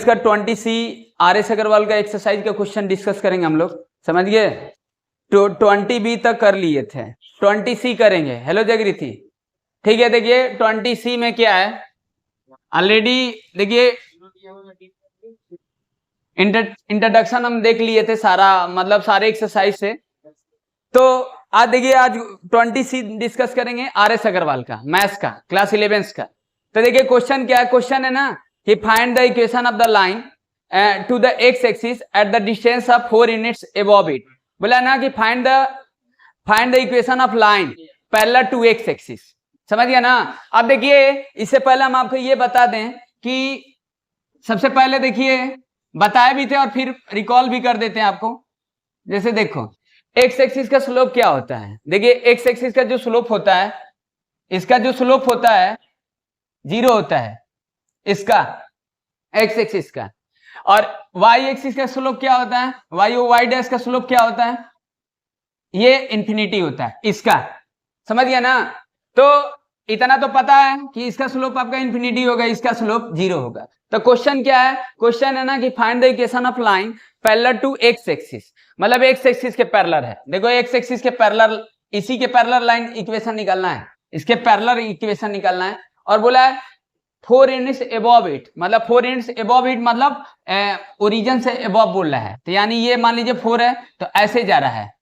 का 20C RS Agarwal का exercise का क्वेश्चन डिस्कस करेंगे हम लोग, समझ गए। तो 20B तक कर लिए थे, 20C करेंगे। हेलो जागृति, ठीक है। देखिए 20C में क्या है, ऑलरेडी देखिए इंट्रोडक्शन हम देख लिए थे सारा, मतलब सारे एक्सरसाइज से। तो आज देखिए, आज 20C डिस्कस करेंगे RS अग्रवाल का, मैथ्स का, क्लास 11 का। तो देखिए क्वेश्चन क्या है, क्वेश्चन है ना कि find the equation of the line to the x axis at the distance of 4 units above it. बोला ना कि find the equation of line parallel to x axis, समझ गया ना। अब देखिए इससे पहले हम आपको ये बता दें कि सबसे पहले देखिए बताए भी थे और फिर रिकॉल भी कर देते हैं आपको। जैसे देखो एक्स एक्सिस का स्लोप क्या होता है, देखिए एक्स एक्सिस का जो स्लोप होता है, इसका जो स्लोप होता है 0 होता है, इसका एक्स एक्सिस का। और वाई एक्सिस का स्लोप क्या होता है, वाई डैश का स्लोप क्या होता है, ये इंफिनिटी होता है इसका, समझ गया ना। तो इतना तो पता है कि इसका स्लोप आपका इंफिनिटी होगा, इसका स्लोप 0 होगा। तो क्वेश्चन क्या है, क्वेश्चन है ना कि find the equation of line parallel to x axis, मतलब एक्स एक्सिस के पैरेलल है। देखो एक्स एक्सिस के पैरेलल, इसी के पैरेलल लाइन इक्वेशन निकालना है, इसके पैरेलल इक्वेशन निकालना है। और बोला है 4 यूनिट्स अबव इट, मतलब 4 यूनिट्स अबव इट मतलब ओरिजिन से अबव बोल रहा है। तो यानी ये मान लीजिए 4 है तो ऐसे जा रहा है,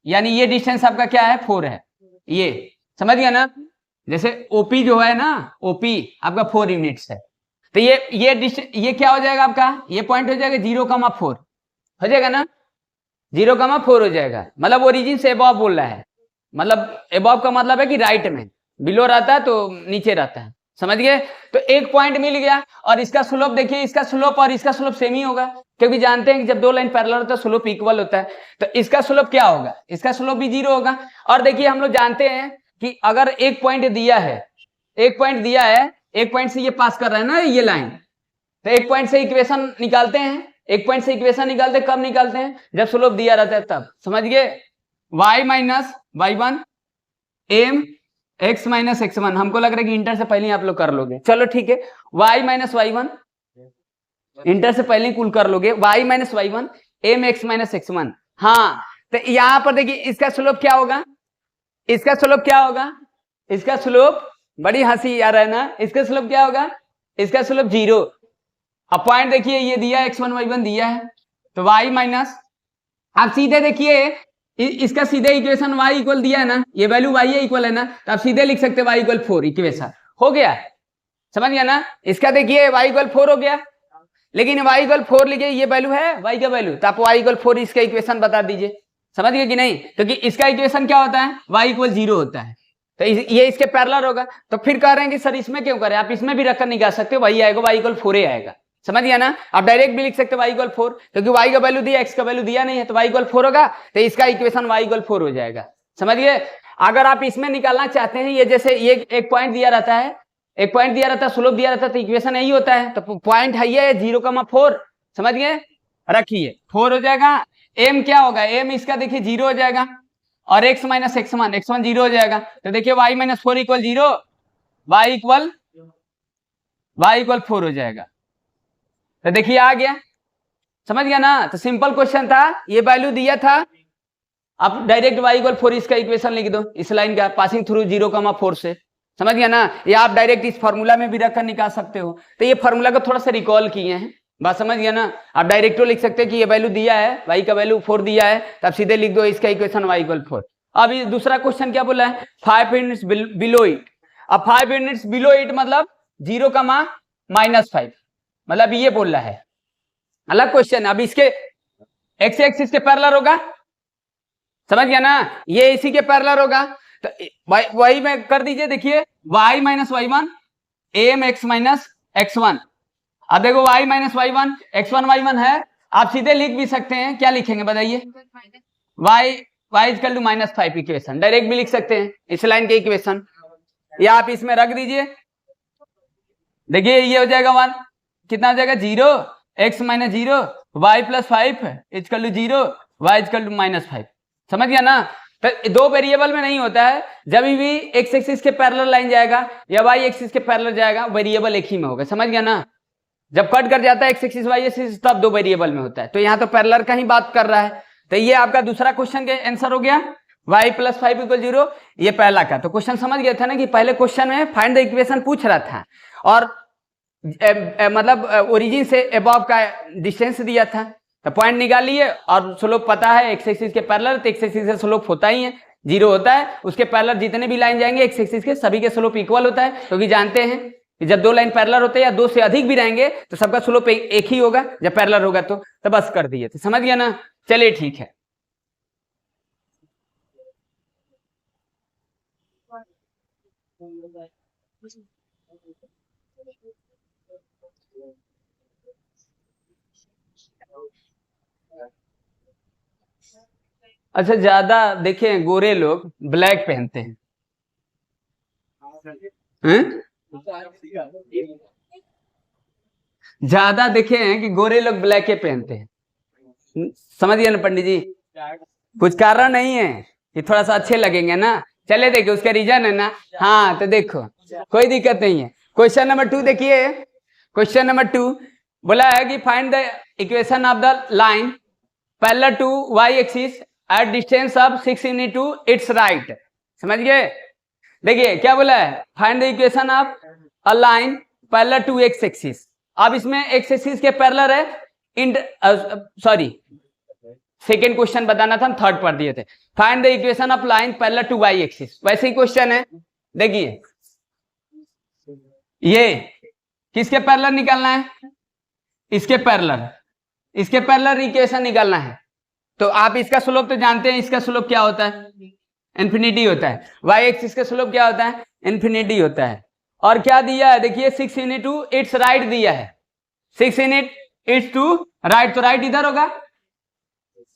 यानी ये डिस्टेंस आपका क्या है 4 है, ये समझ गया ना। जैसे ओपी जो है ना, ओपी आपका 4 यूनिट्स है, तो ये क्या हो जाएगा आपका, ये पॉइंट हो जाएगा 0,4 हो जाएगा ना, 0,4 हो जाएगा। मतलब ओरिजिन से अबव बोल रहा है, मतलब अबव का मतलब है कि राइट में, बिलो रहता है तो नीचे रहता है, समझ गए। तो एक पॉइंट मिल गया। और इसका स्लोप देखिए, इसका स्लोप और इसका स्लोप सेम ही होगा, क्योंकि जानते हैं कि जब दो लाइन पैरेलल होता है स्लोप इक्वल होता है। तो इसका स्लोप क्या होगा, इसका स्लोप भी 0 होगा। और देखिए हम लोग जानते हैं कि अगर एक पॉइंट दिया है, एक पॉइंट दिया है, एक पॉइंट से ये पास कर रहा है ना ये लाइन, तो एक पॉइंट से इक्वेशन निकालते हैं, एक पॉइंट से इक्वेशन निकालते हैं, कब निकालते हैं, जब स्लोप दिया रहता है तब, समझ गए। y minus y1 M x minus x1, हमको लग रहा है कि इंटर से पहले आप लोग कर लोगे, चलो ठीक है। y माइनस y1 इंटर से पहले कुल कर लोगे, y minus y1 M x minus x1। हाँ, तो यहां पर देखिए इसका स्लोप क्या होगा, इसका स्लोप क्या होगा, इसका स्लोप, बड़ी हंसी आ रहा है ना, इसका स्लोप क्या होगा, इसका स्लोप 0। अब पॉइंट देखिए ये दिया x1 y1 दिया है, तो y माइनस, आप सीधे देखिए इसका सीधे इक्वेशन y इक्वल दिया है ना, ये वैल्यू y है इक्वल है ना, तो आप सीधे लिख सकते हैं y इक्वल 4, इक्वेशन हो गया, समझ गया ना। इसका देखिए y इक्वल 4 हो गया, लेकिन y इक्वल 4 लिखे, ये वैल्यू है y का वैल्यू, तो आप y इक्वल 4 इसका इक्वेशन बता दीजिए, समझ गए कि नहीं। क्योंकि इसका इक्वेशन क्या होता है, y इक्वल 0 होता है, तो ये इसके पैरेलल होगा। तो फिर कह रहे हैं कि सर इसमें क्यों करें, आप इसमें भी रखकर निकाल सकते हो, वही आएगा y इक्वल 4 ही आएगा, समझ गया ना। आप डायरेक्ट भी लिख सकते हो y इक्वल 4, क्योंकि y का वैल्यू दिया, x का वैल्यू दिया नहीं है, तो y इक्वल 4 होगा, तो इसका इक्वेशन y इक्वल 4 हो जाएगा, समझ गए। अगर आप इसमें निकालना चाहते हैं, ये जैसे ये एक पॉइंट दिया रहता है, एक पॉइंट दिया रहता है, स्लोप दिया रहता है, तो इक्वेशन यही होता है। तो पॉइंट है ये 0,4, समझ गए, रखिए 4 हो जाएगा। m क्या होगा, m इसका देखिए 0 हो जाएगा, और x माइनस x1 0 हो जाएगा। तो देखिए y minus 4 equal 0, y equal 4 हो जाएगा। तो देखिए आ गया, समझ गया ना। तो सिंपल क्वेश्चन था, ये वैल्यू दिया था, आप डायरेक्ट y इक्वल 4 इसका इक्वेशन लिख दो, इस लाइन का पासिंग थ्रू 0,4 से, समझ गया ना। या आप डायरेक्ट इस फॉर्मूला में भी रखकर निकाल सकते हो। तो ये फॉर्मूला को थोड़ा सा रिकॉल किए हैं, बात समझ गया ना। आप डायरेक्ट लिख सकते हैं कि ये वैल्यू दिया है, y का वैल्यू 4 दिया है, तो आप सीधे लिख दो इसका इक्वेशन y इक्वल 4। अब ये दूसरा क्वेश्चन क्या बोला है, 5 यूनिट्स बिलो इट। अब 5 यूनिट्स बिलो इट मतलब 0,-5, मतलब ये बोल रहा है, अलग क्वेश्चन। अब इसके एक्स एक्सिस के पैरेलल होगा, समझ गया ना, ये इसी के पैरेलल होगा। तो वही में कर दीजिए, देखिए y minus y1 M x minus x1। अब देखो y minus y1 x1 y1 है, आप सीधे लिख भी सकते हैं, क्या लिखेंगे बताइए, y equal to -5 equation, direct भी लिख सकते हैं इस लाइन के इक्वेशन, या आप इसमें रख दीजिए। देखिए ये हो जाएगा 1, कितना हो जाएगा 0, x minus 0 y plus 5 equal to 0, y equal to -5, समझ गया ना। तो दो वेरिएबल में नहीं होता है, जब भी एक्स एक्सिस के पैरेलल लाइन जाएगा या वाई एक्सिस के पैरेलल जाएगा, वेरिएबल एक ही में होगा, समझ गया ना। जब कट कर जाता है एक्स एक्सिस वाई एक्सिस तब दो वेरिएबल में होता है। तो यहाँ तो पैरेलल का ही बात कर रहा है। तो ये आपका दूसरा क्वेश्चन के आंसर हो गया y + 5 = 0। ये पहला का तो क्वेश्चन समझ गया था ना कि पहले क्वेश्चन में फाइंड द इक्वेशन पूछ रहा था और मतलब ओरिजिन से अबव का डिस्टेंस दिया था, तो पॉइंट निकालिए और स्लोप पता है एक्स एक्सिस के पैरेलल, तो एक्स एक्सिस से स्लोप होता ही है 0 होता है। उसके पैरेलल जितने भी लाइन जाएंगे एक्स एक्सिस के सभी के स्लोप इक्वल होता है, क्योंकि जानते हैं कि जब दो लाइन पैरेलल होते हैं या दो से अधिक भी रहेंगे तो सबका स्लोप एक ही होगा जब पैरेलल होगा। तो बस कर दिए थे, समझ गया ना। चलिए ठीक है। अच्छा, ज्यादा देखे गोरे लोग ब्लैक पहनते हैं, ज्यादा देखे हैं कि गोरे लोग ब्लैक के पहनते हैं, समझिए ना पंडित जी। कुछ कारण नहीं है कि थोड़ा सा अच्छे लगेंगे ना। चले देखिए उसका रीजन है ना। हाँ तो देखो कोई दिक्कत नहीं है। क्वेश्चन नंबर 2 देखिए। क्वेश्चन नंबर 2 बोला है कि find the equation of the line parallel to Y axis at distance of 6 × it's right. समझ गए। देखिए क्या बोला है, find the equation of a line parallel to x axis. अब इसमें एक्स एक्सिस के पैरेलल है, सॉरी सेकेंड क्वेश्चन बताना था, हम थर्ड पढ़ दिए थे। Find the equation of line parallel to Y axis, वैसे ही क्वेश्चन है। देखिए ये किसके पैरेलल निकालना है, इसके पैरेलल, इसके पैरेलल इक्वेशन निकालना है। तो आप इसका स्लोप तो जानते हैं, इसका स्लोप क्या होता है, इन्फिनिटी होता है। वाई एक्सिस का स्लोप क्या होता है, इन्फिनिटी होता है। और क्या दिया है देखिए 6 × इट्स राइट दिया है, 6 × इट्स टू राइट, तो राइट इधर होगा,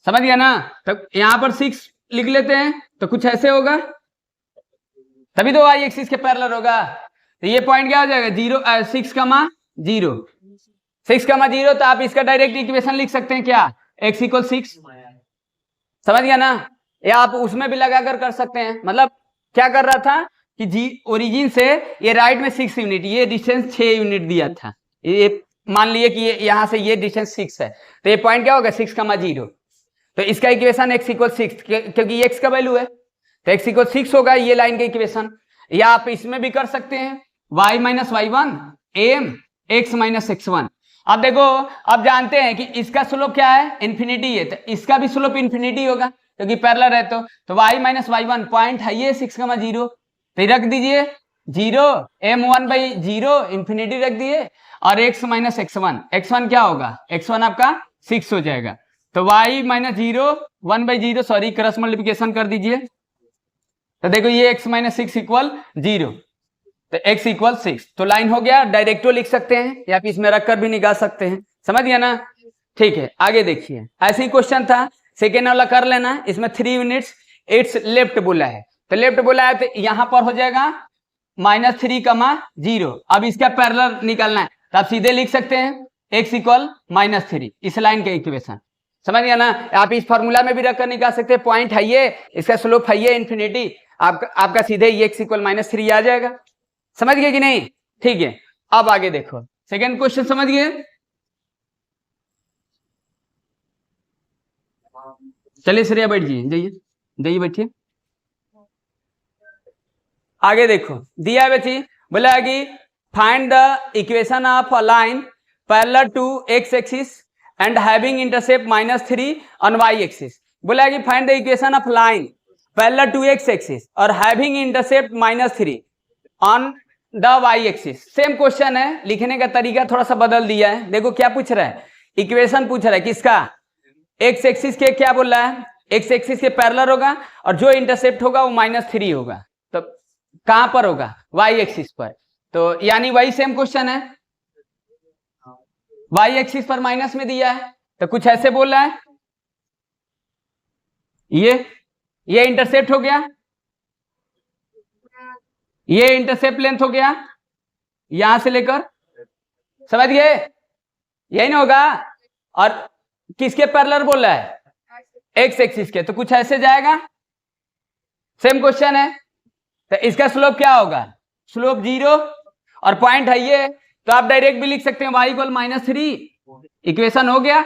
समझ गया ना। तो यहां पर 6 लिख लेते हैं तो कुछ ऐसे होगा, तभी तो वाई एक्सिस के पैरेलल होगा। तो ये पॉइंट क्या हो जाएगा 0 6, 0 6, 0। तो आप इसका डायरेक्ट इक्वेशन लिख सकते हैं क्या, x = 6, समझ गया ना। या आप उसमें भी लगाकर कर सकते हैं। मतलब क्या कर रहा था कि जी ओरिजिन से ये राइट में 6 यूनिट, ये डिस्टेंस 6 यूनिट दिया था। ये मान लिए कि ये यहां से ये डिस्टेंस 6 है, तो ये पॉइंट क्या होगा 6, 0। तो इसका इक्वेशन x = 6, क्योंकि x का वैल्यू है तो x = 6 होगा ये लाइन का इक्वेशन। या आप इसमें भी कर सकते हैं y - y1 am x - x1। अब देखो, अब जानते हैं कि इसका स्लोप क्या है, इन्फिनिटी है, तो इसका भी स्लोप इन्फिनिटी होगा क्योंकि पैरेलल है। तो y - y1 पॉइंट है ये 6, 0, तो रख दीजिए 0 m1/0 इन्फिनिटी रख दिए, और x - x1, x1 क्या होगा, x1 आपका 6 हो जाएगा। तो y - 0 1/0, सॉरी क्रॉस मल्टीप्लिकेशन कर दीजिए, तो देखो ये x - 6 = 0, तो x = 6। तो लाइन हो गया, डायरेक्टो लिख सकते हैं या फिर इसमें रखकर भी निकाल सकते हैं, समझ गया ना। ठीक है आगे देखिए, ऐसे ही क्वेश्चन था, सेकेंड वाला कर लेना। इसमें 3 यूनिट्स इट्स लेफ्ट बोला है, तो लेफ्ट बोला है तो यहां पर हो जाएगा -3, 0। अब इसका पैरेलल निकालना है तो आप सीधे लिख सकते हैं x = -3, इस लाइन का इक्वेशन, समझ गया ना। आप इस फॉर्मूला में भी रखकर निकाल सकते हैं, पॉइंट है ये, इसका स्लोप है ये इन्फिनिटी, आपका सीधे ये x = -3 आ जाएगा, समझ गए कि नहीं। ठीक है, अब आगे देखो सेकेंड क्वेश्चन, समझ गए। चलिए श्रेया बैठ जाइए, जाइए जाइए बैठिए। आगे देखो दिया है बच्ची, बोला है कि find the equation of a line parallel to x axis and having intercept -3 on y axis. बोला है कि find the equation of line parallel to x axis और having intercept -3 on the y axis. Same question है, लिखने का तरीका थोड़ा सा बदल दिया है। देखो क्या पूछ रहा है, इक्वेशन पूछ रहा है किसका, एक्स एक्सिस के, क्या बोल रहा है, एक्स एक्सिस के पैरेलल होगा और जो इंटरसेप्ट होगा वो -3 होगा। तो कहां पर होगा, y एक्सिस पर। तो यानी वही सेम क्वेश्चन है, y एक्सिस पर माइनस में दिया है, तो कुछ ऐसे बोल रहा है, ये इंटरसेप्ट हो गया, ये इंटरसेप्ट लेंथ हो गया यहां से लेकर, समझ गए, यही ना होगा। और किसके पैरेलल बोल रहा है, एक्स एक्सिस के, तो कुछ ऐसे जाएगा, सेम क्वेश्चन है। तो इसका स्लोप क्या होगा, स्लोप 0, और पॉइंट है ये तो आप डायरेक्ट भी लिख सकते हैं y इक्वल -3, इक्वेशन हो गया।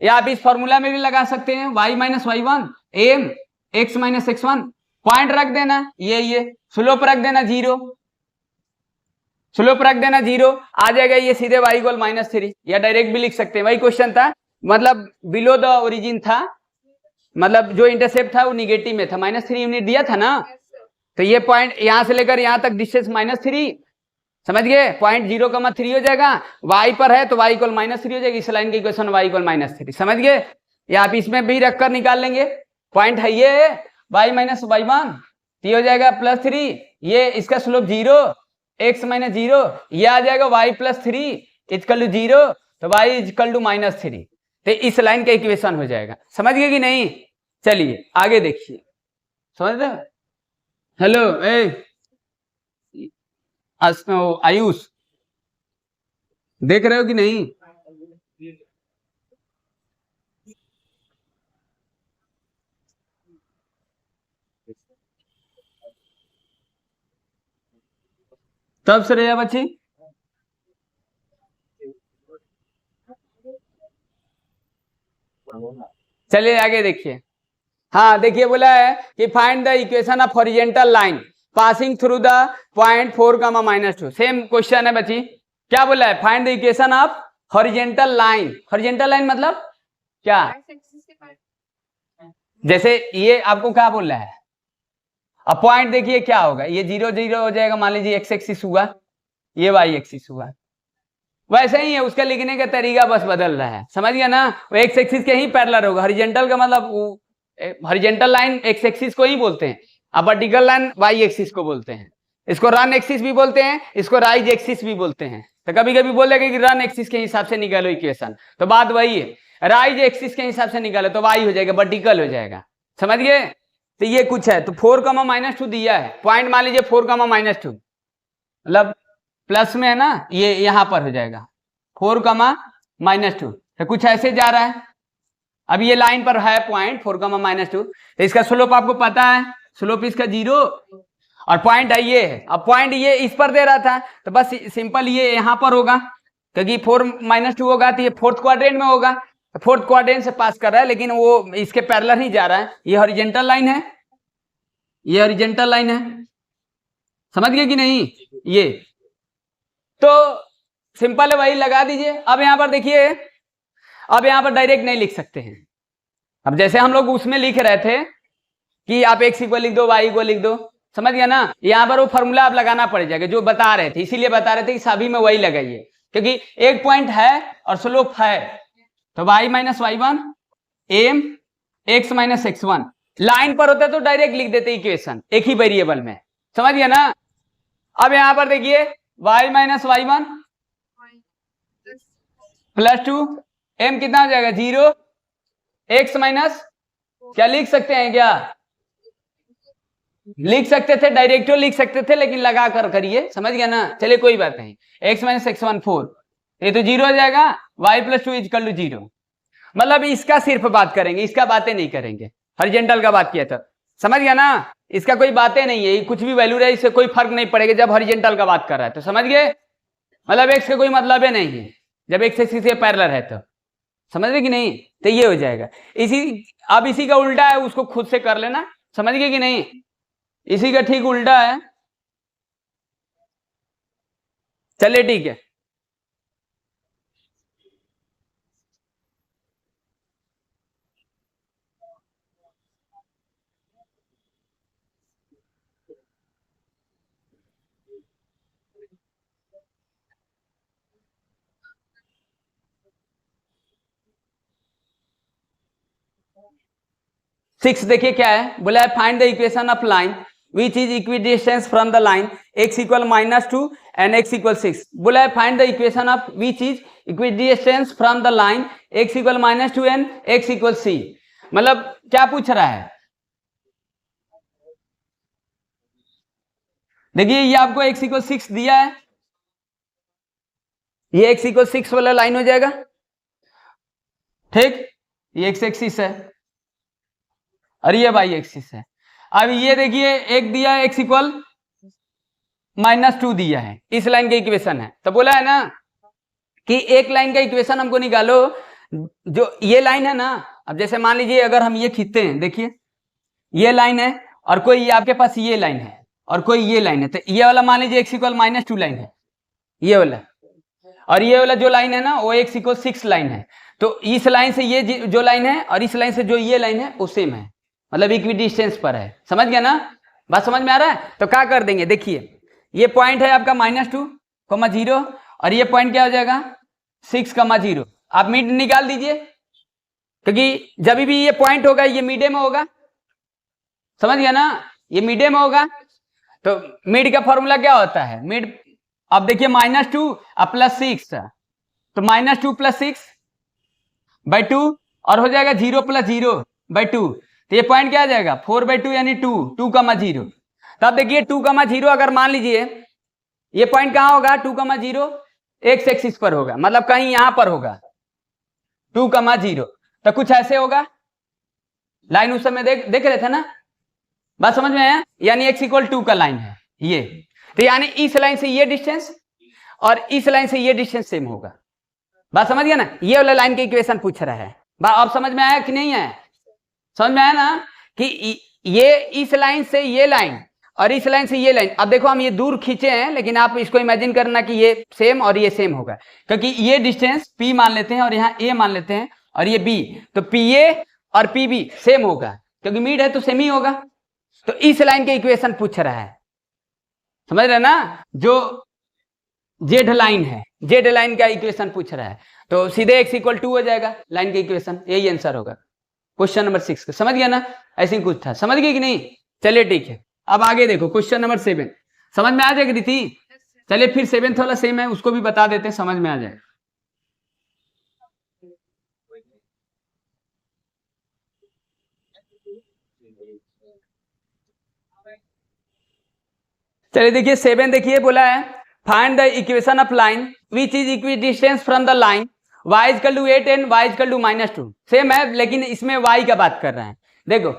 या आप इस फॉर्मूला में भी लगा सकते हैं y minus y1 am x minus x1, point रख देना, ये स्लोप रख देना 0, स्लोप रख देना 0, आ जाएगा ये सीधे y इक्वल -3। या डायरेक्ट भी लिख सकते हैं, वही क्वेश्चन था, मतलब बिलो द ओरिजिन था, मतलब जो इंटरसेप्ट था वो निगेटिव में था, -3 यूनिट दिया था ना। तो ये पॉइंट यहां से लेकर यहां तक डिस्टेंस -3, समझ गए, पॉइंट 0,3 हो जाएगा, y पर है तो y इक्वल -3 हो जाएगी, इस लाइन की इक्वेशन y इक्वल -3, समझ गए। या आप इसमें भी रखकर निकाल लेंगे, पॉइंट है ये y माइनस y1, ये हो जाएगा +3, ये इसका स्लोप 0, x माइनस 0, ये आ जाएगा y प्लस 3 इक्वल टू 0, तो y इक्वल टू -3, तो इस लाइन का इक्वेशन हो जाएगा, समझ गए कि नहीं। चलिए आगे देखिए, समझ रहे हो। हेलो आयुष, देख रहे हो कि नहीं। तब श्रेया बच्ची, चलिए आगे देखिए। हाँ देखिए, बोला है कि find the equation of horizontal line passing through the point 4,-2, same question है बच्ची। क्या बोला है, find the equation of horizontal line. Horizontal line मतलब क्या, जैसे ये आपको क्या बोल रहा है, अब पॉइंट देखिए क्या होगा, ये 0 0 हो जाएगा, मान लीजिए x एक्सिस हुआ, ये y एक्सिस हुआ, वैसे ही है, उसका लिखने का तरीका बस बदल रहा है, समझ गया ना। वो x एक्सिस के ही पैरेलल होगा, हॉरिजॉन्टल का मतलब हॉरिजॉन्टल लाइन x एक्सिस को ही बोलते हैं, अब वर्टिकल लाइन y एक्सिस को बोलते हैं, इसको रन एक्सिस भी बोलते हैं, इसको राइज एक्सिस भी बोलते हैं। तो कभी कभी बोलेगा कि रन एक्सिस के हिसाब से निकालो इक्वेशन, तो बात वही है, राइज एक्सिस के हिसाब से निकालो तो y हो जाएगा, वर्टिकल हो जाएगा, समझ गए। तो ये कुछ है, तो 4,-2 दिया है, पॉइंट मान लीजिए 4,-2, मतलब प्लस में है ना, ये यहां पर हो जाएगा 4,-2, तो कुछ ऐसे जा रहा है। अब ये लाइन पर है पॉइंट 4,-2, तो इसका स्लोप आपको पता है, स्लोप इसका 0, और पॉइंट है ये है, अब पॉइंट ये इस पर दे रहा था, तो बस सिंपल ये यहां पर होगा, क्योंकि 4-2 होगा तो ये फोर्थ क्वाड्रेंट में होगा, फोर्थ क्वाड्रेंट से पास कर रहा है, लेकिन वो इसके पैरेलल ही जा रहा है, ये हॉरिजॉन्टल लाइन है, ये हॉरिजॉन्टल लाइन है, समझ गए कि नहीं। ये तो सिंपल है, वही लगा दीजिए। अब यहां पर देखिए, अब यहां पर डायरेक्ट नहीं लिख सकते हैं, अब जैसे हम लोग उसमें लिख रहे थे कि आप x इक्वल लिख दो, y इक्वल लिख दो, समझ गया ना। यहां पर वो फॉर्मूला आप लगाना पड़ जाएगा जो बता रहे थे, इसीलिए बता रहे थे कि सभी में वही लगाइए, क्योंकि एक पॉइंट है और स्लोप है, तो y minus y1 am x minus x1, line पर होता है तो डायरेक्ट लिख देते इक्वेशन एक ही वेरिएबल में, समझ गया ना। अब यहां पर देखिए y माइनस y1 +2, m कितना हो जाएगा 0, x माइनस, क्या लिख सकते हैं, क्या लिख सकते थे, डायरेक्टो लिख सकते थे, लेकिन लगा कर करिए, समझ गया ना। चलिए कोई बात नहीं, x माइनस x1 4, ये तो 0 हो जाएगा, y प्लस 2 इक्वल टू 0, मतलब इसका सिर्फ बात करेंगे, इसका बातें नहीं करेंगे, हॉरिजॉन्टल का बात किया था, समझ गया ना। इसका कोई बातें नहीं है, कुछ भी वैल्यू रहे इससे कोई फर्क नहीं पड़ेगा जब हॉरिजॉन्टल का बात कर रहा है, तो समझ गए, मतलब x का कोई मतलब है नहीं है जब x एक्सिस से पैरेलल है, तो समझ गए कि नहीं। तो ये हो जाएगा, अब इसी का उल्टा है, उसको खुद से कर लेना, समझ गए कि नहीं, इसी का ठीक उल्टा है। चलिए ठीक है, सिक्स देखिए क्या है, बोला है find the equation of line which is equidistance from the line x equal -2 and x equal 6। बोला है find the equation of which is equidistance from the line x equal -2 and x equal c, मतलब क्या पूछ रहा है। देखिए ये आपको x इक्वल 6 दिया है, ये x इक्वल 6 वाला लाइन हो जाएगा, ठीक, ये x एक्सिस है और ये y एक्सिस है। अब ये देखिए एक दिया है x इक्वल -2 दिया है, इस लाइन का इक्वेशन है। तो बोला है ना कि एक लाइन का इक्वेशन हमको निकालो, जो ये लाइन है ना, अब जैसे मान लीजिए अगर हम ये खींचते हैं, देखिए ये लाइन है और कोई ये आपके पास ये लाइन है और कोई ये लाइन है, तो ये वाला मान लीजिए x इक्वल -2 लाइन है, ये वाला, और ये वाला जो लाइन है ना वो x इक्वल 6 लाइन है। तो इस लाइन से ये जो लाइन है और इस लाइन से जो ये लाइन है वो सेम है, मतलब इक्वी डिस्टेंस पर है। समझ गया ना, बात समझ में आ रहा है? तो क्या कर देंगे, देखिए ये पॉइंट है आपका -2, 0 और ये पॉइंट क्या हो जाएगा 6, 0। आप मिड निकाल दीजिए, क्योंकि जब भी ये पॉइंट होगा ये मिडे में होगा, समझ गया ना, ये मिडे में होगा। तो मिड का फॉर्मूला क्या होता है, मिड, अब देखिए -2 और +6, तो -2 + 6/2 और हो जाएगा 0 + 0/2, तो ये पॉइंट क्या आ जाएगा 4/2 यानी 2, 2, 0। तो अब देखिए 2, 0 अगर मान लीजिए ये पॉइंट कहां होगा, 2, 0 एक्स एक्सिस पर होगा, मतलब कहीं यहां पर होगा 2, 0, तो कुछ ऐसे होगा, लाइन उस समय देख रहे थे ना, बात समझ में आया? यानी x इक्वल 2 का लाइन है ये, तो यानी इस लाइन से ये डिस्टेंस और इस लाइन से ये डिस्टेंस सेम होगा। बात समझ गया ना, ये वाला लाइन का इक्वेशन पूछ रहा है। बात अब समझ में आया कि नहीं आया? समझ में आया ना कि ये इस लाइन से ये लाइन और इस लाइन से ये लाइन, अब देखो हम ये दूर खींचे हैं, लेकिन आप इसको इमेजिन करना कि ये सेम और ये सेम होगा, क्योंकि ये डिस्टेंस p मान लेते हैं और यहाँ a मान लेते हैं और ये b, तो pa और pb सेम होगा, क्योंकि मिड है तो सेम ही होगा। तो इस लाइन के इक्वेशन पूछ रहा है, समझ रहे ना, जो जेड लाइन है, जेड लाइन का इक्वेशन पूछ रहा है, तो सीधे x इक्वल 2 हो जाएगा लाइन का इक्वेशन, यही आंसर होगा क्वेश्चन नंबर 6 का। समझ गया ना, ऐसे ही कुछ था, समझ गए कि नहीं? चलिए ठीक है, अब आगे देखो क्वेश्चन नंबर 7, समझ में आ जाएगी थी? चलिए फिर 7th वाला सेम है, उसको भी बता देते हैं, समझ में आ जाएगा। चलिए देखिए 7 देखिए, बोला है find the equation of line which is equidistance from the line y equal to 8 and y equal to -2। Same है, लेकिन इसमें y का बात कर रहे हैं। देखो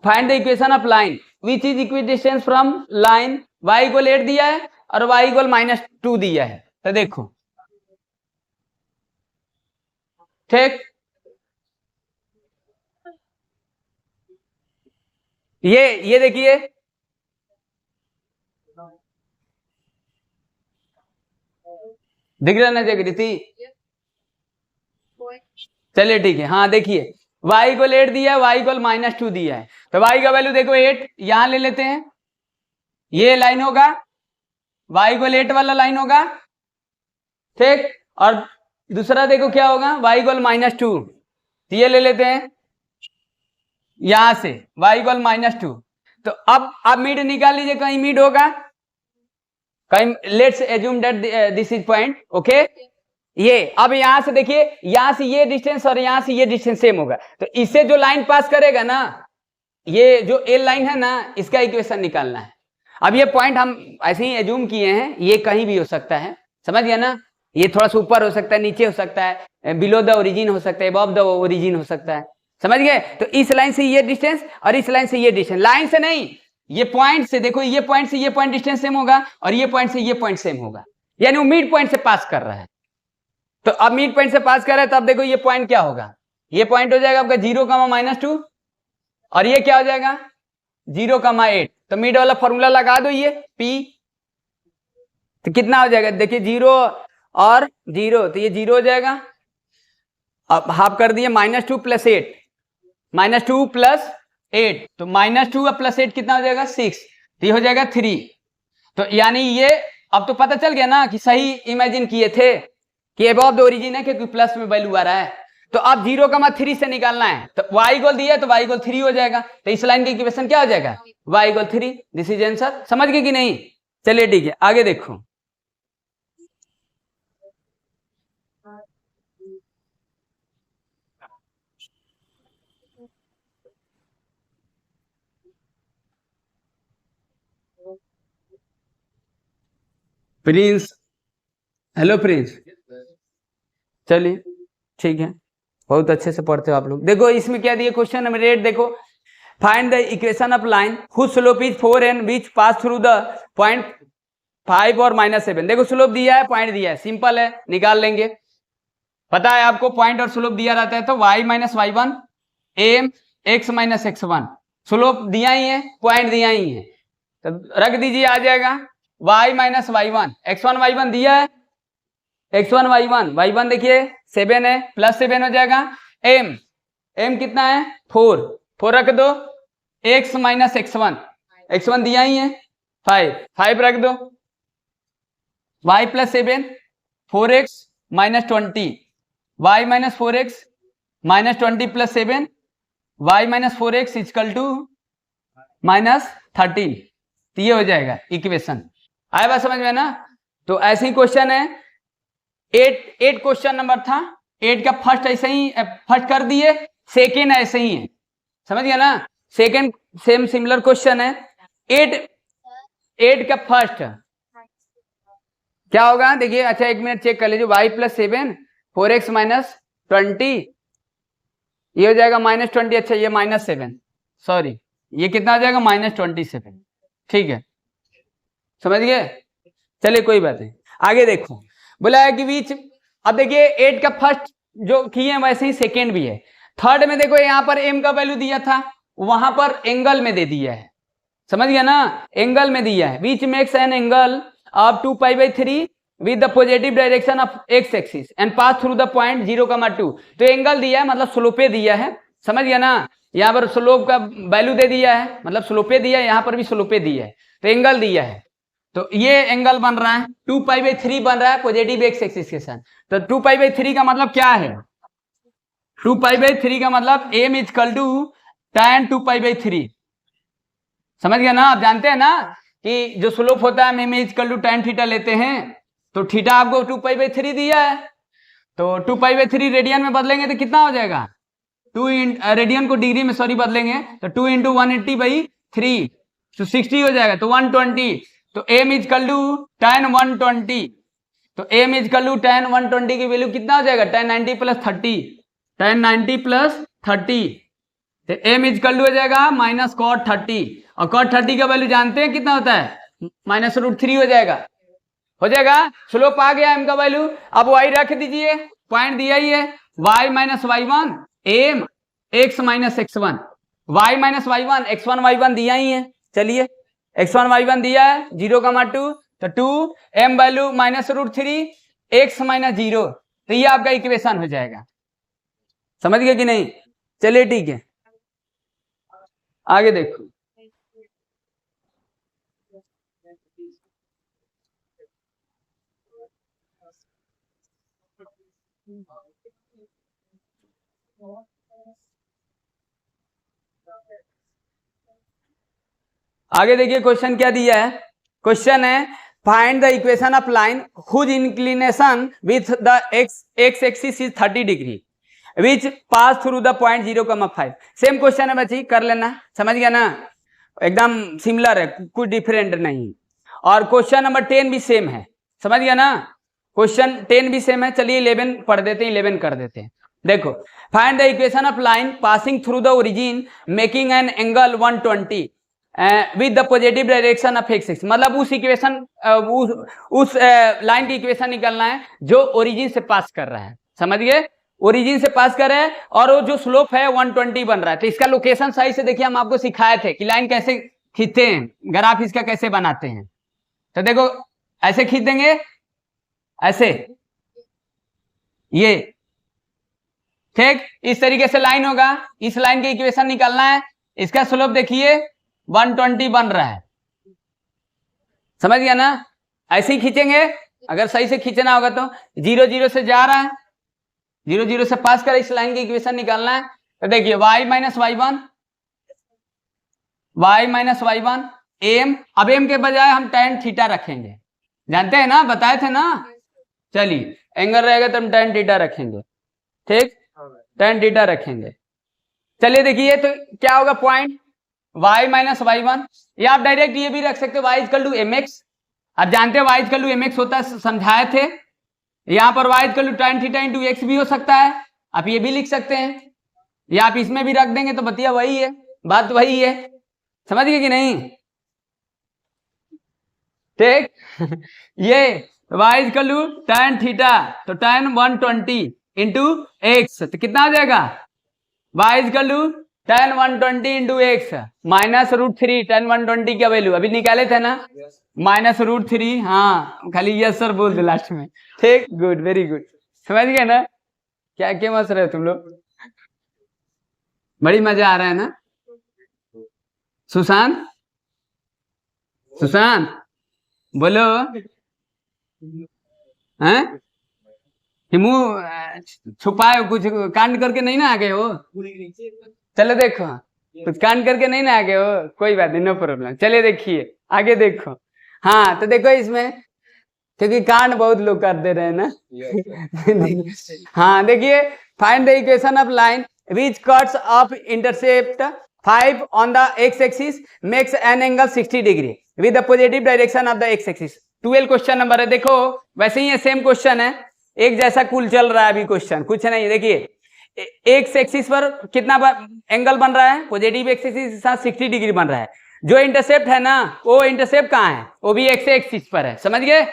find the equation of line which is equidistance from line, y equal 8 दिया है और y इक्वल -2 दिया है। तो देखो ठीक, ये देखिए दिख रहा ना जागृति? चलिए ठीक है, हाँ देखिए y इक्वल 8 दिया है, y इक्वल -2 दिया है, तो y का वैल्यू देखो 8 यहां ले लेते हैं, ये लाइन होगा y इक्वल 8 वाला लाइन होगा, ठीक, और दूसरा देखो क्या होगा y इक्वल -2, तो ये ले लेते हैं यहां से y इक्वल -2। तो अब आप मिड निकाल लीजिए, कहीं मिड होगा, कहीं, let's assume that this is point, okay. ये अब यहां से देखिए, यहां से ये डिस्टेंस और यहां से ये डिस्टेंस सेम होगा, तो इससे जो लाइन पास करेगा ना, ये जो ए लाइन है ना, इसका इक्वेशन निकालना है। अब ये पॉइंट हम ऐसे ही एज्यूम किए हैं, ये कहीं भी हो सकता है, समझ गया ना, ये थोड़ा सा ऊपर हो सकता है, नीचे हो सकता है, बिलो द ओरिजिन हो सकता है, अबव द ओरिजिन हो सकता है, समझ गए? तो इस लाइन से ये डिस्टेंस और इस लाइन से ये डिस्टेंस, लाइन से नहीं, ये पॉइंट से, देखो ये पॉइंट से ये पॉइंट डिस्टेंस सेम होगा और ये पॉइंट से ये पॉइंट सेम होगा, यानी वो मिड पॉइंट से पास कर रहा है। तो अब मिड पॉइंट से पास कर रहा है, तो अब देखो ये पॉइंट क्या होगा, ये पॉइंट हो जाएगा आपका 0, -2 और ये क्या हो जाएगा 0, 8। तो मिड वाला फॉर्मूला लगा दो, ये P, तो कितना हो जाएगा, देखिए 0 और 0, तो ये 0 हो जाएगा, अब हाफ कर दिए, -2 + 8, -2 + 8, तो -2 और +8 कितना हो जाएगा 6, तो ये हो जाएगा 3। तो यानी ये अब तो पता चल गया ना कि सही इमेजिन किए थे कि अबव द ओरिजिन है, क्योंकि प्लस में वैल्यू आ रहा है। तो अब 0, 3 से निकालना है, तो y इक्वल दिया है तो y इक्वल 3 हो जाएगा, तो इस लाइन की इक्वेशन क्या हो जाएगा y equal 3, this is answer. समझ गए कि नहीं? चलिए ठीक है, आगे देखो, प्रिंस, हेलो प्रिंस, चलिए ठीक है, बहुत अच्छे से पढ़ते हो आप लोग। देखो इसमें क्या दिया, क्वेश्चन नंबर 8 देखो, find the equation of line whose slope is 4 and which pass through the point 5 और -7। देखो स्लोप दिया है, पॉइंट दिया है, सिंपल है, निकाल लेंगे। पता है आपको पॉइंट और स्लोप दिया रहता है, तो y - y1 M x - x1, slope दिया ही है, पॉइंट दिया ही है, तो रख दीजिए, आ जाएगा y - y1, x1 y1 दिया है, x1 y1 देखिए 7 है, +7 हो जाएगा। m कितना है 4 रख दो, x - x1 दिया ही है 5 रख दो, y + 7 4x - 20, y - 4x - 20 + 7, y - 4x = -13, तो ये हो जाएगा इक्वेशन। आया बात समझ में ना? तो ऐसे ही क्वेश्चन है, 8 क्वेश्चन नंबर था, 8 का फर्स्ट ऐसे ही फर्स्ट कर दिए, सेकेंड ऐसे ही है, समझ गया ना? सेकेंड सेम सिमिलर क्वेश्चन है। 8 का फर्स्ट क्या होगा देखिए, अच्छा 1 मिनट चेक कर लीजिए, y + 7 4x - 20, ये हो जाएगा -20, अच्छा ये -7, सॉरी ये कितना हो जाएगा -27, ठीक है, समझ गए? चलिए कोई बात नहीं, आगे देखो, बोला है कि बीच, अब देखिए 8 का फर्स्ट जो किए हैं वैसे ही सेकेंड भी है। थर्ड में देखो यहाँ पर m का वैल्यू दिया था, वहां पर एंगल में दे दिया है, समझ गया ना? एंगल में दिया है, which makes an angle of 2π/3 with the positive direction of x axis and pass through the point 0,2, तो एंगल दिया है मतलब स्लोपे दिया है, समझ गया ना? यहाँ पर स्लोप का वैल्यू दे दिया है मतलब स्लोपे दिया है, यहाँ पर भी स्लोपे दिया है, तो एंगल दिया है, तो ये एंगल बन रहा है 2π/3 बन रहा है पॉजिटिव x एक्सिस के साथ। तो 2π/3 का मतलब क्या है? 2π/3 का मतलब m = tan 2π/3, समझ गया ना? आप जानते हैं ना कि जो स्लोप होता है m = tan थीटा लेते हैं, तो थीटा आपको 2π/3 दिया है, तो 2π/3 रेडियन में बदलेंगे तो कितना हो जाएगा, रेडियन को डिग्री में सॉरी बदलेंगे तो 2 × 180/3 तो 60 हो जाएगा, तो 120, तो m = tan 120, तो m = tan 120 की वैल्यू कितना हो जाएगा, tan 90 + 30, tan 90 + 30, तो m = हो जाएगा -cot 30, और cot 30 का वैल्यू जानते हैं कितना होता है, -√3 हो जाएगा, स्लोप आ गया m का वैल्यू। अब y रख दीजिए, पॉइंट दिया ही है, y - y1 m x - x1, y - y1 x1 y1 दिया ही है, चलिए x1 y1 दिया है 0,2, तो 2 m वैल्यू -√3 x - 0, तो ये आपका इक्वेशन हो जाएगा, समझ गए कि नहीं? चलिए ठीक है, आगे देखो, आगे देखिए क्वेश्चन क्या दिया है, क्वेश्चन है find the equation of line whose inclination with the x axis is 30 degree which pass through the point 0,5। Same question है बच्ची, कर लेना, समझ गया ना? एकदम सिमिलर है, कुछ डिफरेंट नहीं, और क्वेश्चन नंबर 10 भी सेम है, समझ गया ना? क्वेश्चन 10 भी सेम है, चलिए 11 पढ़ देते हैं, 11 कर देते हैं। देखो, find the equation of line passing through the origin making an angle 120 with the positive direction of x, मतलब उस इक्वेशन उस लाइन की इक्वेशन निकालना है जो ओरिजिन से पास कर रहा है, समझ गए? ओरिजिन से पास कर रहा है और वो जो स्लोप है 120 बन रहा है, तो इसका लोकेशन सही से देखिए, हम आपको सिखाए थे कि लाइन कैसे खींचते हैं, ग्राफ इसका कैसे बनाते हैं, तो देखो ऐसे खींच देंगे, ऐसे, ये ठीक इस तरीके से लाइन होगा, इस लाइन की इक्वेशन निकालना है, इसका स्लोप देखिए 120 बन रहा है, समझ गया ना? ऐसे ही खींचेंगे, अगर सही से खींचना होगा तो 0 0 से जा रहा है, 0 0 से पास कर इस लाइन की इक्वेशन निकालना है, तो देखिए y - y1 m, अब m के बजाय हम tan थीटा रखेंगे, जानते हैं ना, बताए थे ना? चलिए एंगल रहेगा तो हम tan थीटा रखेंगे, ठीक, tan थीटा रखेंगे। चलिए देखिए तो क्या होगा, पॉइंट y - y1, या आप डायरेक्ट ये भी रख सकते हो y = mx, आप जानते हैं y = mx होता है, समझाए थे, यहाँ पर y = tan थीटा × x भी हो सकता है, आप ये भी लिख सकते हैं, या आप इसमें भी रख देंगे तो बतिया वही है, बात वही है, समझ गए कि नहीं? ठीक ये y equal to tan theta, तो tan 120 इंटू एक्स, तो कितना हो जाएगा y equal to tan 120 into X minus √3। tan 120 का वैल्यू अभी निकाले थे ना, माइनस √3। हाँ खाली यस सर बोल दो लास्ट में। ठीक, गुड, वेरी गुड, समझ गए ना क्या क्या मस रहे हो तुम लोग, बड़ी मजा आ रहा है ना। सुशांत, सुशांत बोलो, हैं मुंह छुपाए हो, कुछ कांड करके नहीं ना आ गए हो। चलो देखो, कुछ कांड करके नहीं ना आ गए हो, कोई बात नहीं, नो प्रॉब्लम। चलिए देखिए आगे देखो। हाँ तो देखो इसमें, क्योंकि कांड बहुत लोग कर दे रहे हैं ना। हाँ देखिए, find the equation of line which cuts of intercept 5 on the x axis makes an angle 60 degree with the positive direction of the x axis. 12 question number है। देखो वैसे ही सेम क्वेश्चन है, एक जैसा कुल चल रहा है अभी क्वेश्चन, कुछ नहीं। देखिए एक्स एक्सिस पर कितना एंगल बन रहा है, पॉजिटिव एक्स एक्सिस के साथ 60 डिग्री बन रहा है। जो इंटरसेप्ट है ना, वो इंटरसेप्ट कहाँ है, वो भी एक्स एक्सिस पर है, समझ गए।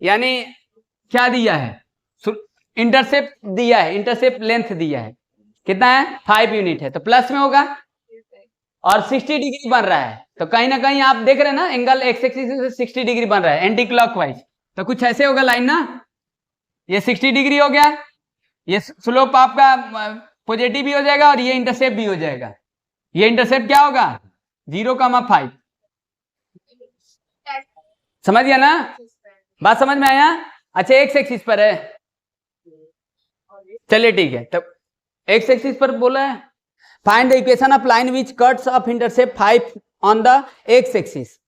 यानी क्या दिया है, इंटरसेप्ट दिया है, इंटरसेप्ट लेंथ दिया है, कितना है 5 यूनिट है, तो प्लस में होगा, और 60 डिग्री बन रहा है। तो कहीं ना कहीं आप देख रहे हैं ना, एंगल एक्स एक्सिस से 60 डिग्री बन रहा है एंटी क्लॉकवाइज, तो कुछ ऐसे होगा लाइन ना, ये 60 डिग्री हो गया, ये स्लोप आपका पॉजिटिव भी हो जाएगा और ये इंटरसेप्ट भी हो जाएगा। ये इंटरसेप्ट क्या होगा 0,5, समझ गया ना, बात समझ में आया। अच्छा एक्स एक्सिस पर है, चलिए ठीक है, तब एक्स एक्सिस पर बोला है find the equation of line which cuts of intercept 5 on the x axis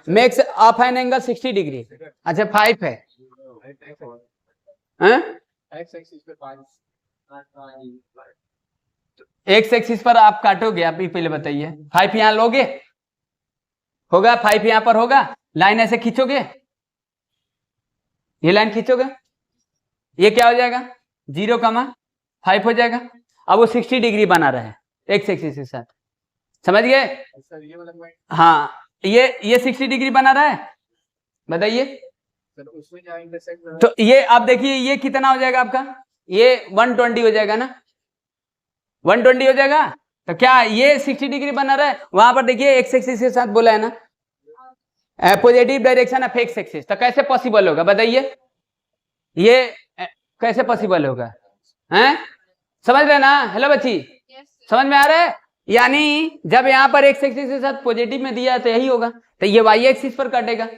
makes of an angle 60 degree. अच्छा 5 है, एक्स एक्सिस पर आप काटोगे, आप ही पहले बताइए, 5 यहां लोगे, होगा 5 यहां पर होगा, लाइन ऐसे खींचोगे, ये लाइन खींचोगे, ये क्या हो जाएगा 0,5 हो जाएगा। अब वो 60 डिग्री बना रहा है एक्स एक्सिस के साथ, समझ गए। हाँ ये 60 डिग्री बना रहा है, बताइए। तो ये आप देखिए ये कितना हो जाएगा आपका, ये 120 हो जाएगा ना, 120 हो जाएगा। तो क्या ये 60 डिग्री बना रहा है, वहां पर देखिए एक्स एक्सिस के साथ बोला है ना, positive direction of x axis, तो कैसे पॉसिबल होगा बताइए, ये कैसे पॉसिबल होगा, हैं समझ रहे ना। हेलो बच्ची, समझ में आ रहा है। यानी जब यहाँ पर एक्स एक्सिस के साथ पॉजिटिव में दिया तो यही होगा, तो ये वाई एक्सिस पर कटेगा।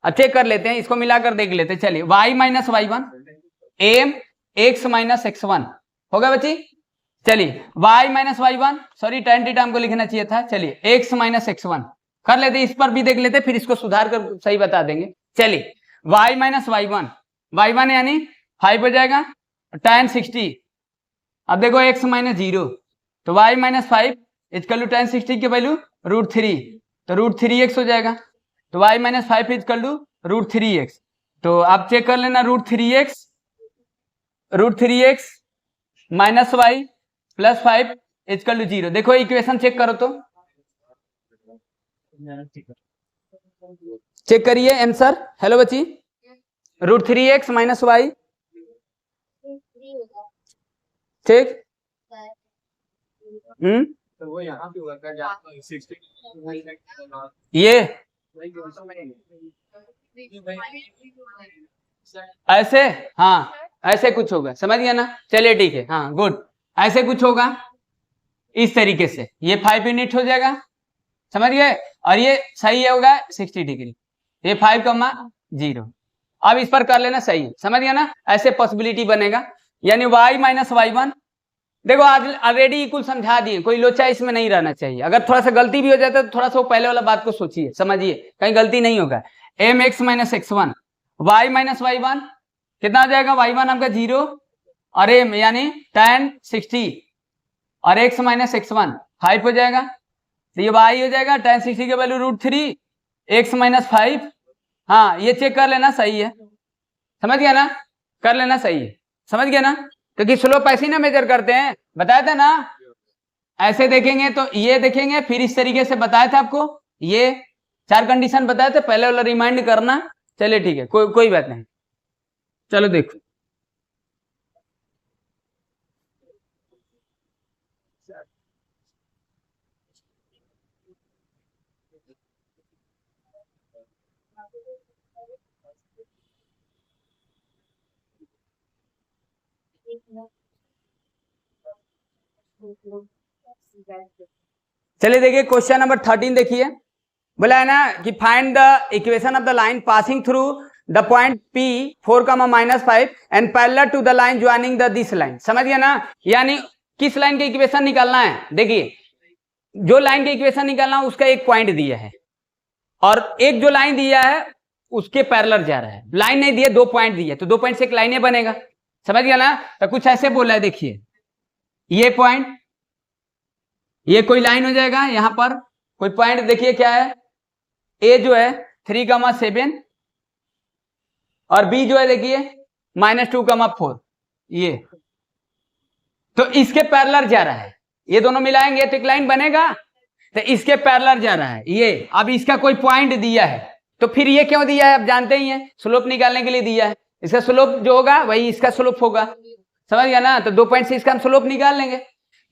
अब चेक कर लेते हैं, इसको मिलाकर देख लेते हैं। चलिए Y minus Y one M X minus X one होगा बच्ची। चलिए Y minus Y one, sorry tan theta हमको लिखना चाहिए था। चलिए एक्स माइनस एक्स वन कर लेते, इस पर भी देख लेते, फिर इसको सुधार कर सही बता देंगे। चलिए वाई माइनस वाई वन यानी 5 हो जाएगा, tan 60। अब देखो x माइनस 0, तो y minus 5 equal to tan 60 की वैल्यू √3, तो √3x हो जाएगा। तो y minus 5 equal to √3x, तो आप चेक कर लेना, √3x minus y plus 5 equal to 0। देखो इक्वेशन चेक करो तो, चेक करिए आंसर। हेलो बच्ची, √3x माइनस y, ठीक, तो वो यहाँ पे होगा ये ऐसे, हाँ ऐसे कुछ होगा, समझ गया ना। चलिए ठीक है, हाँ गुड, ऐसे कुछ होगा इस तरीके से, ये 5 यूनिट हो जाएगा, समझ गए। और ये सही होगा 60 डिग्री, ये 5,0। अब इस पर कर लेना सही, समझ गया ना, ऐसे पॉसिबिलिटी बनेगा। यानी y माइनस वाई वन, देखो आज ऑलरेडी इक्वल समझा दिए, कोई लोचा इसमें नहीं रहना चाहिए। अगर थोड़ा सा गलती भी हो जाता है तो थोड़ा सा वो पहले वाला बात को सोचिए, समझिए, कहीं गलती नहीं होगा। M X minus X one, Y minus Y one कितना हो जाएगा, वाई वन आपका 0 और एम यानी tan 60 और एक्स माइनस एक्स वन 5 हो जाएगा, तो ये वाई हो जाएगा tan 60 की वैल्यू √3 एक्स माइनस 5। हाँ ये चेक कर लेना सही है, समझ गया ना, कर लेना सही है, समझ गया ना, क्योंकि स्लोप ऐसे ना मेजर करते हैं, बताया था ना। ऐसे देखेंगे तो ये देखेंगे, फिर इस तरीके से बताया था आपको, ये 4 कंडीशन बताए थे, पहले वाला रिमाइंड करना। चलिए ठीक है, कोई बात नहीं। चलो देखो, चलिए देखिए क्वेश्चन नंबर 13 देखिए। बोला है ना कि find the equation of the line passing through the point P 4,-5 and parallel to the line joining the this line. समझ गया ना, यानी किस लाइन के इक्वेशन निकालना है। देखिए जो लाइन के इक्वेशन निकालना है उसका एक पॉइंट दिया है और एक जो लाइन दिया है उसके पैरेलल जा रहा है। लाइन नहीं दिया, 2 पॉइंट दिए, तो 2 पॉइंट से एक लाइन बनेगा। समझ गया ना, तो कुछ ऐसे बोला है। देखिए ये पॉइंट, ये कोई लाइन हो जाएगा, यहां पर कोई पॉइंट देखिए क्या है, ए जो है 3,7 और बी जो है देखिए -2,4। ये तो इसके पैरेलल जा रहा है, ये दोनों मिलाएंगे तो एक लाइन बनेगा। तो इसके पैरेलल जा रहा है ये। अब इसका कोई पॉइंट दिया है, तो फिर ये क्यों दिया है, आप जानते ही हैं, स्लोप निकालने के लिए दिया है। इसका स्लोप जो होगा वही इसका स्लोप होगा। समझ गया ना, तो 2 पॉइंट से इसका हम स्लोप निकाल लेंगे,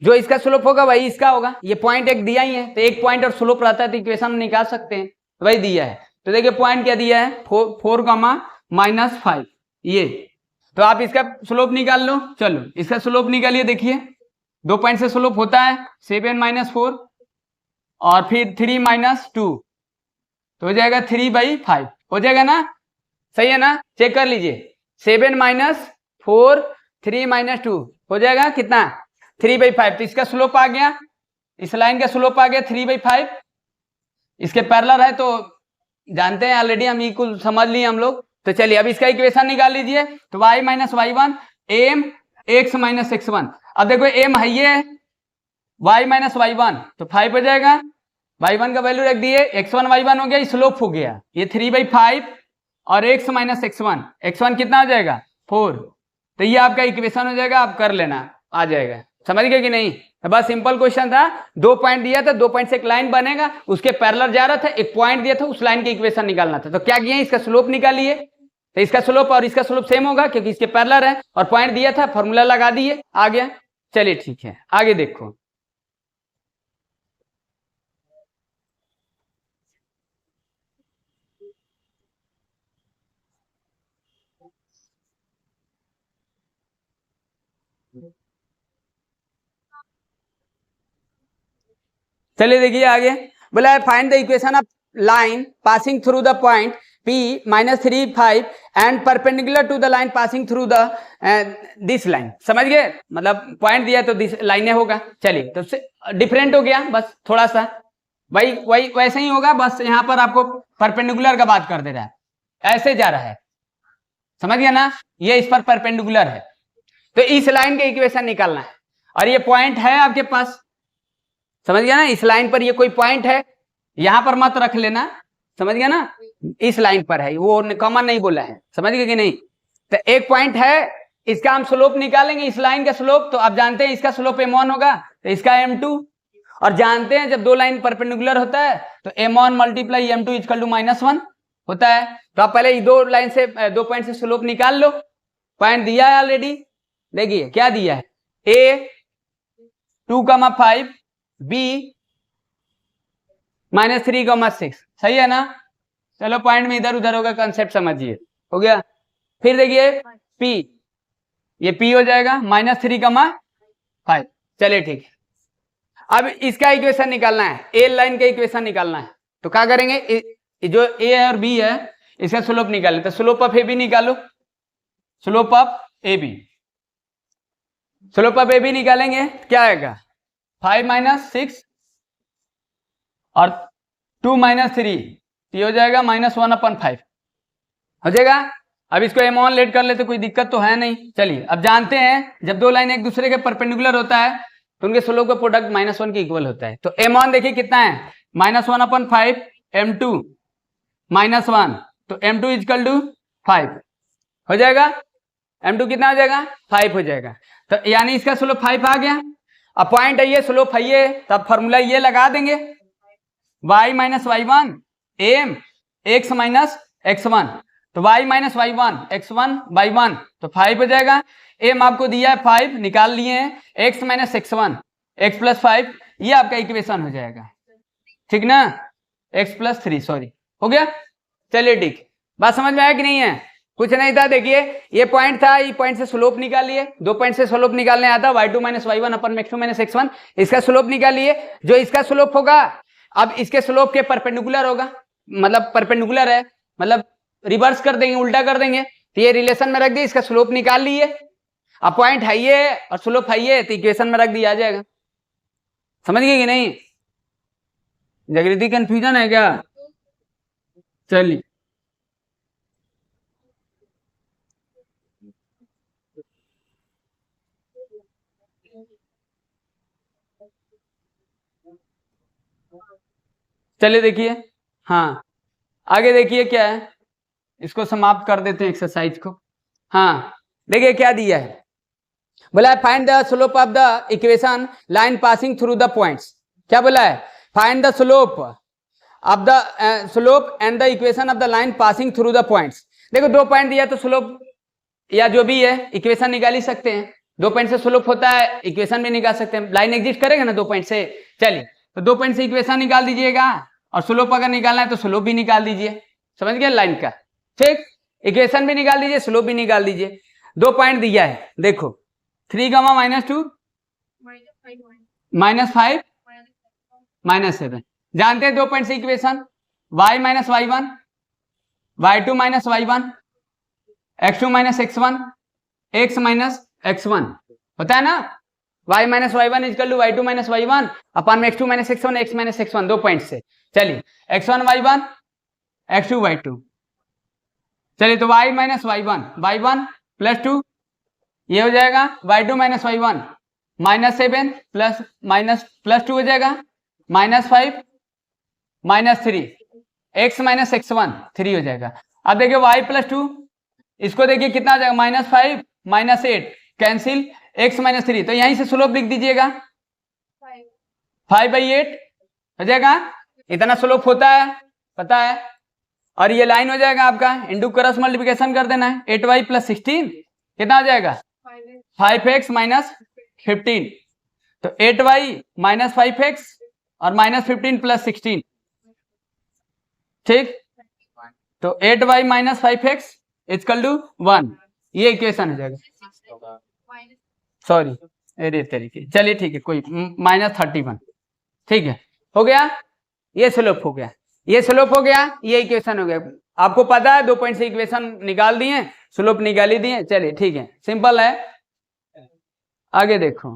जो इसका स्लोप होगा वही इसका होगा। ये पॉइंट एक दिया ही है, तो एक पॉइंट और स्लोप रहता है तो इक्वेशन निकाल सकते हैं, वही दिया है। तो देखिए पॉइंट क्या दिया है, 4,-5। ये तो आप इसका स्लोप निकाल लो। चलो इसका स्लोप निकालिए। देखिए 2 पॉइंट से स्लोप होता है 7-4 और फिर 3-2, तो हो जाएगा 3/5 हो जाएगा ना, सही है ना। चेक कर लीजिए, 7-4 3-2 हो जाएगा कितना, 3/5। तो इसका स्लोप आ गया, इस लाइन का स्लोप आ गया 3/5। इसके पैरेलल है तो जानते हैं ऑलरेडी, हम इक्वल समझ लिए हम लोग। तो चलिए अब इसका इक्वेशन निकाल लीजिए। तो y - y1 m x - x1। अब देखो m है ये, y - y1 तो 5 हो जाएगा। y1 का वैल्यू रख दिए, x1 y1 हो गया, स्लोप हो गया ये 3/5 और x - x1 कितना हो जाएगा 4। तो ये आपका इक्वेशन हो जाएगा, आप कर लेना, आ जाएगा। समझ गए कि नहीं। तो बस सिंपल क्वेश्चन था, 2 पॉइंट दिया था, 2 पॉइंट से एक लाइन बनेगा, उसके पैरेलल जा रहा था, एक पॉइंट दिया था, उस लाइन के इक्वेशन निकालना था। तो क्या किया, इसका स्लोप निकालिए। तो इसका स्लोप और इसका स्लोप सेम होगा क्योंकि इसके पैरेलल है, और पॉइंट दिया था, फॉर्मूला लगा दिए, आ गया। चलिए ठीक है, आगे देखो। चलिए देखिए आगे, बोला है find the equation of line passing through the point P -3,5 and perpendicular to the line passing through the this line. समझ गए, मतलब पॉइंट दिया तो दिस लाइनें होगा। चलिए तो डिफरेंट हो गया, बस थोड़ा सा वही वैसे ही होगा, बस यहाँ पर आपको परपेंडिकुलर का बात कर दे रहा है, ऐसे जा रहा है। समझ गया ना, ये इस पर परपेंडिकुलर है, तो इस लाइन के इक्वेशन निकालना है। और ये पॉइंट है आपके पास, समझ गया ना, इस लाइन पर ये कोई पॉइंट है, यहां पर मत रख लेना। समझ गया ना, इस लाइन पर है, वो कॉमन नहीं बोला है। समझ गए कि नहीं। तो एक पॉइंट है, इसका हम स्लोप निकालेंगे, इस लाइन का स्लोप। तो आप जानते हैं इसका स्लोप m1 होगा, तो इसका m2। और जानते हैं जब 2 लाइन परपेंडिकुलर होता है तो m1 × m2 = -1 होता है। तो आप पहले 2 लाइन से 2 पॉइंट से स्लोप निकाल लो। पॉइंट दिया है ऑलरेडी, देखिए क्या दिया है, a 2,5 b -3,6। सही है ना। चलो पॉइंट में इधर उधर होगा, कंसेप्ट समझिए, हो गया। फिर देखिए p, ये p हो जाएगा -3,5। चलिए ठीक है, अब इसका इक्वेशन निकालना है, ए लाइन का इक्वेशन निकालना है। तो क्या करेंगे, जो a और b है इसका स्लोप निकालें। तो स्लोप ऑफ ए बी निकालो, slope of A B, slope of A B निकालेंगे, क्या आएगा 5 - 6 और 2 - 3, ये हो जाएगा -1/5 हो जाएगा। अब इसको m1 लेट कर ले तो कोई दिक्कत तो है नहीं। चलिए अब जानते हैं जब 2 लाइन एक दूसरे के परपेंडिकुलर होता है तो उनके स्लोप का प्रोडक्ट -1 के इक्वल होता है। तो m1 देखिए कितना है, -1/5, m2 -1, तो m2 = 5 हो जाएगा। m2 कितना हो जाएगा 5 हो जाएगा। तो यानी इसका स्लोप 5 आ गया। अब पॉइंट है ये, स्लोप है ये, तब फॉर्मूला ये लगा देंगे, y - y1 M X minus x1, तो y minus y1 x1 y1 तो 5 हो जाएगा। एम आपको दिया है 5, निकाल लिए हैं, x minus x1 x plus 5, ये आपका इक्वेशन हो जाएगा, ठीक ना, x प्लस 3, सॉरी, हो गया। चलिए ठीक, बात समझ में आया कि नहीं है? कुछ नहीं था, देखिए ये पॉइंट था, ये पॉइंट से स्लोप निकालिए, 2 पॉइंट से स्लोप निकालने आता y2 माइनस y1 अपन x2 माइनस x1, इसका स्लोप निकालिए, जो इसका स्लोप होगा अब इसके स्लोप के परपेंडिकुलर होगा, मतलब परपेंडिकुलर है, मतलब रिवर्स कर देंगे, उल्टा कर देंगे, तो ये रिलेशन में रख दिए, इसका स्लोप निकाल लिए, अब पॉइंट हाई है और स्लोप हाई है तो इक्वेशन में रख दिया आ जाएगा। समझ गए कि नहीं? जागृति कंफ्यूजन है क्या? चलिए चलिए देखिए, हाँ आगे देखिए क्या है, इसको समाप्त कर देते हैं एक्सरसाइज को। हाँ देखिए क्या दिया है, बोला है find the slope of the equation line passing through the points. क्या बोला है? Find the slope of the slope and the equation of the line passing through the points. देखो 2 पॉइंट दिया तो स्लोप या जो भी है इक्वेशन निकाल ही सकते हैं, 2 पॉइंट से स्लोप होता है, इक्वेशन भी निकाल सकते हैं, लाइन एग्जिस्ट करेगा ना 2 पॉइंट से। चलिए तो 2 पॉइंट से इक्वेशन निकाल दीजिएगा और स्लोप अगर निकालना है तो स्लोप भी निकाल दीजिए, समझ गए लाइन का, ठीक, इक्वेशन भी निकाल दीजिए, स्लोप भी निकाल दीजिए। 2 पॉइंट दिया है, देखो 3 माइनस 2 माइनस 5 माइनस 7, जानते हैं 2 पॉइंट से equation, y minus y1 y2 minus y1 x2 minus x1 x minus x1 होता है ना, y minus y1 equal to y2 minus y1 अपन में x2 minus x1 x minus x1, 2 point से। चलिए x1 y1 x2 y2, चलिए तो y minus y1 plus 2, ये हो जाएगा y2 minus y1 minus 7 plus 2 हो जाएगा minus 5 minus 3 x minus x1 3 हो जाएगा। अब देखिए y प्लस 2, इसको देखिए कितना आ जाएगा minus 5 minus 8 cancel, x minus 3, तो यहीं से स्लोप लिख दीजिएगा 5/8 हो जाएगा, इतना स्लोप होता है पता है, और ये लाइन हो जाएगा आपका, इंटू क्रॉस मल्टीप्लिकेशन कर देना है, 8y प्लस 16 कितना हो जाएगा 5x माइनस 15, तो 8y माइनस 5x और माइनस 15 प्लस 16, ठीक, तो 8y minus 5x equal to 1, ये इक्वेशन हो जाएगा, सॉरी अरे तरीके, चलिए ठीक है कोई माइनस 31, ठीक है, हो गया, ये स्लोप हो गया, ये स्लोप हो गया, ये इक्वेशन हो गया। आपको पता है 2 पॉइंट से इक्वेशन निकाल दिए, स्लोप निकाल ही दिए, चलिए ठीक है, सिंपल है। आगे देखो,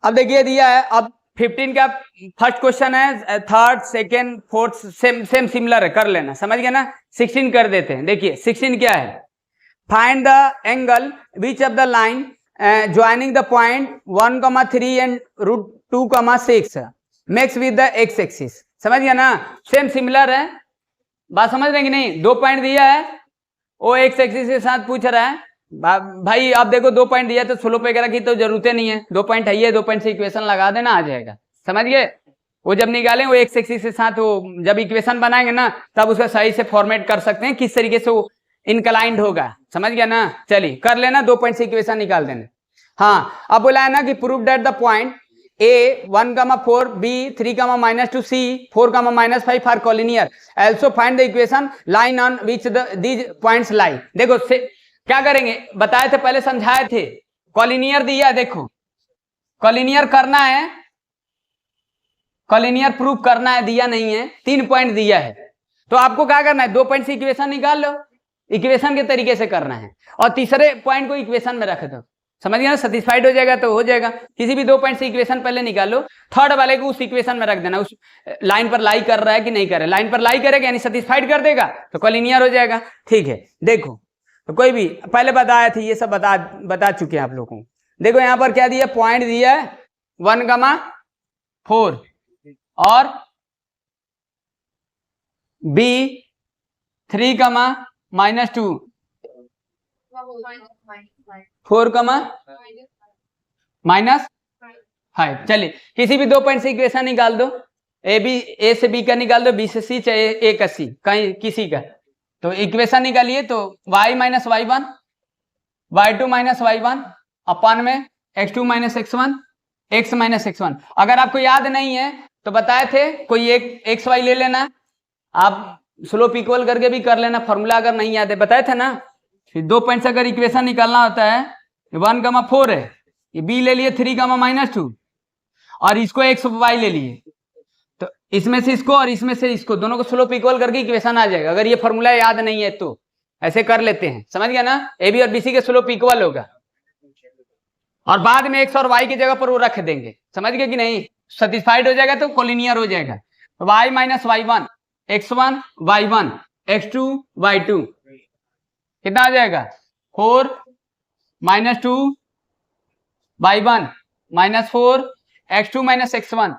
अब देखिए दिया है, अब 15 का फर्स्ट क्वेश्चन है, third second fourth same similar है, कर लेना, समझ गए ना। 16 कर देते हैं, देखिए 16 क्या है, find the angle which of the line joining the point 1,3 and √2,6 makes with the x axis, समझ गया ना, सेम सिमिलर है, बात समझ रहे हैं कि नहीं। 2 पॉइंट दिया है, वो एक्स एक्सिस के साथ पूछ रहा है, भाई आप देखो 2 पॉइंट दिया तो स्लोप वगैरह की तो जरूरत नहीं है, 2 पॉइंट है, 2 पॉइंट से इक्वेशन लगा देना आ जाएगा, समझ गए। वो जब निकालें वो एक्स एक्सिस के साथ, वो जब इक्वेशन बनाएंगे ना तब उसका सही से फॉर्मेट कर सकते हैं किस तरीके से वो इनक्लाइंड होगा, समझ गया ना। चलिए कर लेना, 2 पॉइंट से इक्वेशन निकाल देना। हाँ अब बोला है ना कि prove that the point A 1,4 B 3,-2 C 4,-5 are collinear, also find the equation line on which these points lie। देखो क्या करेंगे, बताए थे पहले, समझाए थे, कॉलिनियर दिया, देखो कॉलिनियर करना है, कॉलिनियर प्रूफ करना है, दिया नहीं है, 3 पॉइंट दिया है, तो आपको क्या करना है, 2 पॉइंट से इक्वेशन निकाल लो, इक्वेशन के तरीके से करना है, और तीसरे पॉइंट को इक्वेशन में रख दो, समझ गया ना, सेटिस्फाइड हो जाएगा तो हो जाएगा। किसी भी 2 पॉइंट से इक्वेशन पहले निकाल लो, थर्ड वाले को उस इक्वेशन में रख देना, उस लाइन पर लाई कर रहा है कि नहीं कर रहा है, लाइन पर लाई करेगा यानी सेटिस्फाइड कर देगा तो कॉलिनियर हो जाएगा, ठीक है। देखो तो कोई भी पहले बताया थे, ये सब बता चुके हैं आप लोगों को। देखो यहां पर क्या दिया, पॉइंट दिया है 1,4 और बी 3 कमा -2 4 कमा -5। चलिए किसी भी 2 पॉइंट से इक्वेशन निकाल दो, ए से बी का निकाल दो, बी से सी, चाहे ए का सी, कहीं किसी का। तो इक्वेशन निकालिए तो y minus y1 y2 minus y1 अपन में x2 minus x1 x minus x1। अगर आपको याद नहीं है तो बताए थे कोई एक एक्स वाई ले लेना, आप स्लोप इक्वल करके भी कर लेना, फॉर्मूला अगर नहीं याद है बताए थे ना। फिर 2 पॉइंट से अगर इक्वेशन निकालना होता है, 1,4 है, ये बी ले लिए 3, -2 और इसको एक्स वाई ले लिए, तो इसमें से इसको और इसमें से इसको दोनों को स्लोप इक्वल करके इक्वेशन आ जाएगा। अगर ये फॉर्मूला याद नहीं है तो ऐसे कर लेते हैं, समझ गया ना। ए बी और बी सी के स्लोप इक्वल होगा और बाद में एक्स और वाई की जगह पर वो रख देंगे, समझ गए कि नहीं। सेटिस्फाइड हो जाएगा तो कोलिनियर हो जाएगा। y minus y1 x1 y1 x2 y2 कितना आ जाएगा 4 -2 y1 -4 x2 minus x1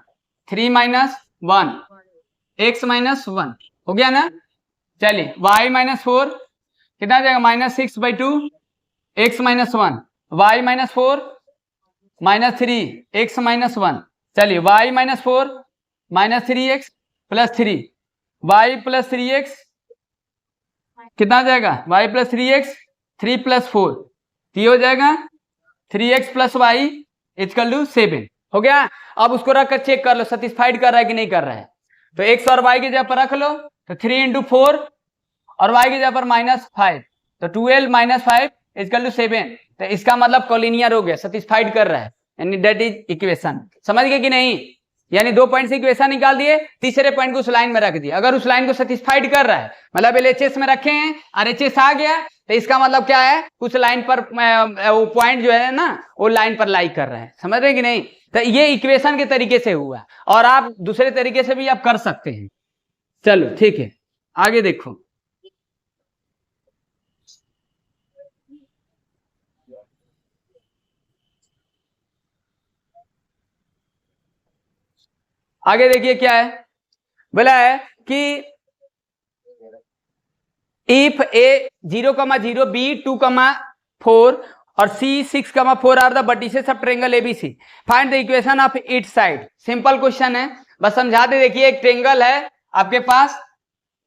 3 -1 x -1 हो गया ना। चलिए y -4 कितना आ जाएगा -6/2 x -1 y -4 -3 x -1। चलिए y -4 -3x + 3 y + 3x कितना आ जाएगा y + 3x 3 + 4 तो ये हो जाएगा 3x + y = 7 हो गया। अब उसको रखकर चेक कर लो सेटिस्फाइड कर रहा है कि नहीं कर रहा है। तो x और y की जगह पर रख लो तो 3 × 4 और y की जगह पर -5 तो 12 - 5 = 7। तो इसका मतलब कोलिनियर हो गया, सेटिस्फाइड कर रहा है, यानी दैट इज इक्वेशन। समझ गए कि नहीं। यानी 2 पॉइंट से इक्वेशन निकाल दिए, तीसरे पॉइंट को उस लाइन में रख दिया। अगर उस लाइन को सेटिस्फाइड कर रहा है, मतलब LHS में रखे हैं और HS आ गया, तो इसका मतलब क्या है, उस लाइन पर वो पॉइंट जो है ना वो लाइन पर लाई कर रहा है। समझ रहे कि नहीं। तो ये इक्वेशन के तरीके से हुआ, और आप दूसरे तरीके से भी आप कर सकते हैं। चलो ठीक है, आगे देखो। आगे देखिए क्या है, बोला है कि इफ ए 0,0 बी 2,4 और C 6,4 are the vertices of triangle ABC, find the equation of each side. Simple question है, बस समझा दे। देखिए एक ट्रायंगल है आपके पास,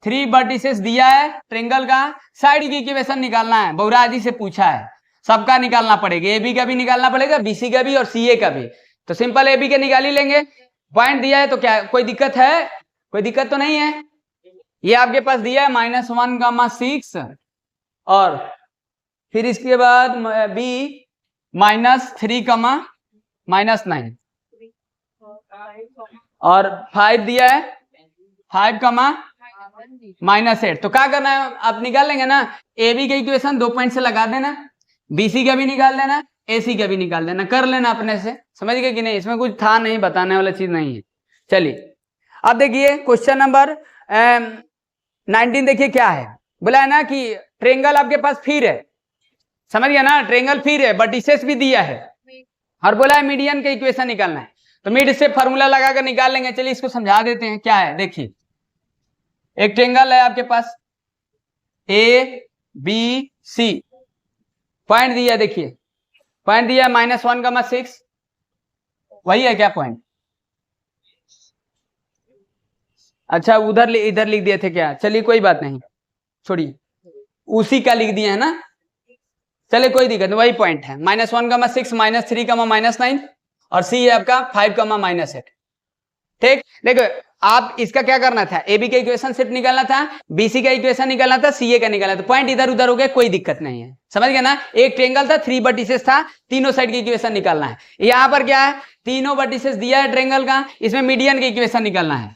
3 वर्टिसेस दिया है ट्रायंगल का, साइड की इक्वेशन निकालना है। बहुरा जी से पूछा है, सबका निकालना पड़ेगा, ए बी का भी निकालना पड़ेगा, बीसी का भी और सीए का भी। तो सिंपल ए बी के निकाल ही लेंगे। पॉइंट दिया है तो क्या कोई दिक्कत है, कोई दिक्कत तो नहीं है। ये आपके पास दिया है -1,6 और फिर इसके बाद बी -3, -9 और 5 दिया है 5, -8। तो क्या करना है, आप निकाल लेंगे ना। ए बी का इक्वेशन 2 पॉइंट से लगा देना, बीसी का भी निकाल देना, एसी का भी निकाल देना, कर लेना अपने से। समझ गए कि नहीं, इसमें कुछ था नहीं, बताने वाला चीज नहीं है। चलिए अब देखिए क्वेश्चन नंबर 19 देखिए क्या है। बोला है ना कि ट्रायंगल आपके पास फिर है, समझ गया ना, ट्रायंगल फिर है, वर्टिसेस भी दिया है और बोला है मीडियन का इक्वेशन निकालना है। तो मिड से फॉर्मूला लगाकर निकाल लेंगे। चलिए इसको समझा देते हैं क्या है। देखिए एक ट्रायंगल है आपके पास ए बी सी, पॉइंट दिया, देखिए पॉइंट दिया -1,6, वही है क्या पॉइंट। अच्छा उधर इधर लिख दिए थे क्या, चलिए कोई बात नहीं, छोड़िए, उसी का लिख दिया है ना, चलिए कोई दिक्कत नहीं, वही पॉइंट है। -1,6 -3, -9 और सी है आपका 5, -8। ठीक, देखो आप इसका क्या करना था, ए बी का इक्वेशन सिर्फ निकालना था, बीसी का इक्वेशन निकालना था, सीए का निकालना था। पॉइंट इधर उधर हो गया, कोई दिक्कत नहीं है, समझ गया ना। एक ट्रायंगल था, 3 वर्टिसेस था, तीनों साइड की इक्वेशन निकालना है। यहाँ पर क्या है, तीनों वर्टिसेस दिया है ट्रायंगल का, इसमें मीडियन का इक्वेशन निकालना है,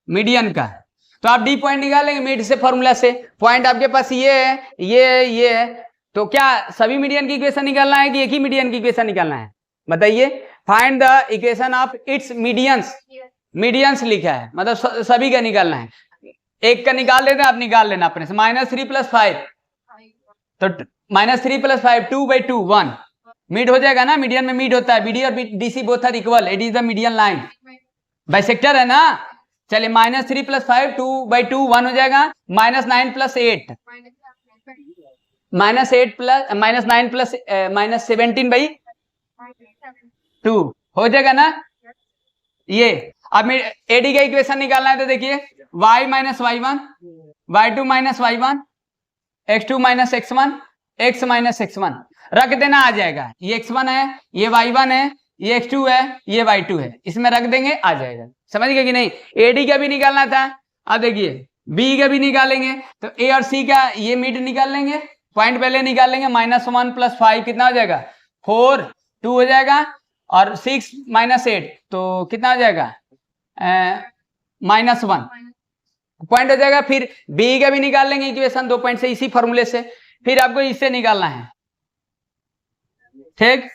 मीडियन का। तो आप डी पॉइंट निकालेंगे मिड से फॉर्मूला से। पॉइंट आपके पास ये है, ये है, तो क्या सभी मीडियन की इक्वेशन निकालना है कि एक ही मीडियन की इक्वेशन निकालना है, बताइए। Find the equation of its medians, medians लिखा है, मतलब सभी का निकालना है। एक का निकाल लेते हैं, आप निकाल लेना अपने से। -3 + 5 तो -3 + 5 2/2 1 मिड हो जाएगा ना। मीडियन में मिड होता है, बीडी और DC both are equal, it is the median line, bisector है ना। चलिए -3 + 5 2/2 1 हो जाएगा। -9 + 8 -8 प्लस -9 प्लस -17/2 हो जाएगा ना। ये अब एडी का इक्वेशन निकालना है तो देखिए y - y1 y2 - y1 x2 - x1 x - x1 रख देना, आ जाएगा। ये x1 है, ये y1 है, ये x2 है, ये y2 है, इसमें रख देंगे, आ जाएगा। समझ गए कि नहीं। एडी का भी निकालना था। अब देखिए बी का भी निकालेंगे तो ए और सी का ये मिड निकाल लेंगे, पॉइंट पहले निकाल लेंगे। -1 + 5 कितना हो जाएगा 4 2 हो जाएगा, और 6 - 8 तो कितना हो जाएगा -1 पॉइंट हो जाएगा। फिर बी का भी निकाल लेंगे इक्वेशन 2 पॉइंट से, इसी फॉर्मूले से। फिर आपको इससे निकालना है, ठीक,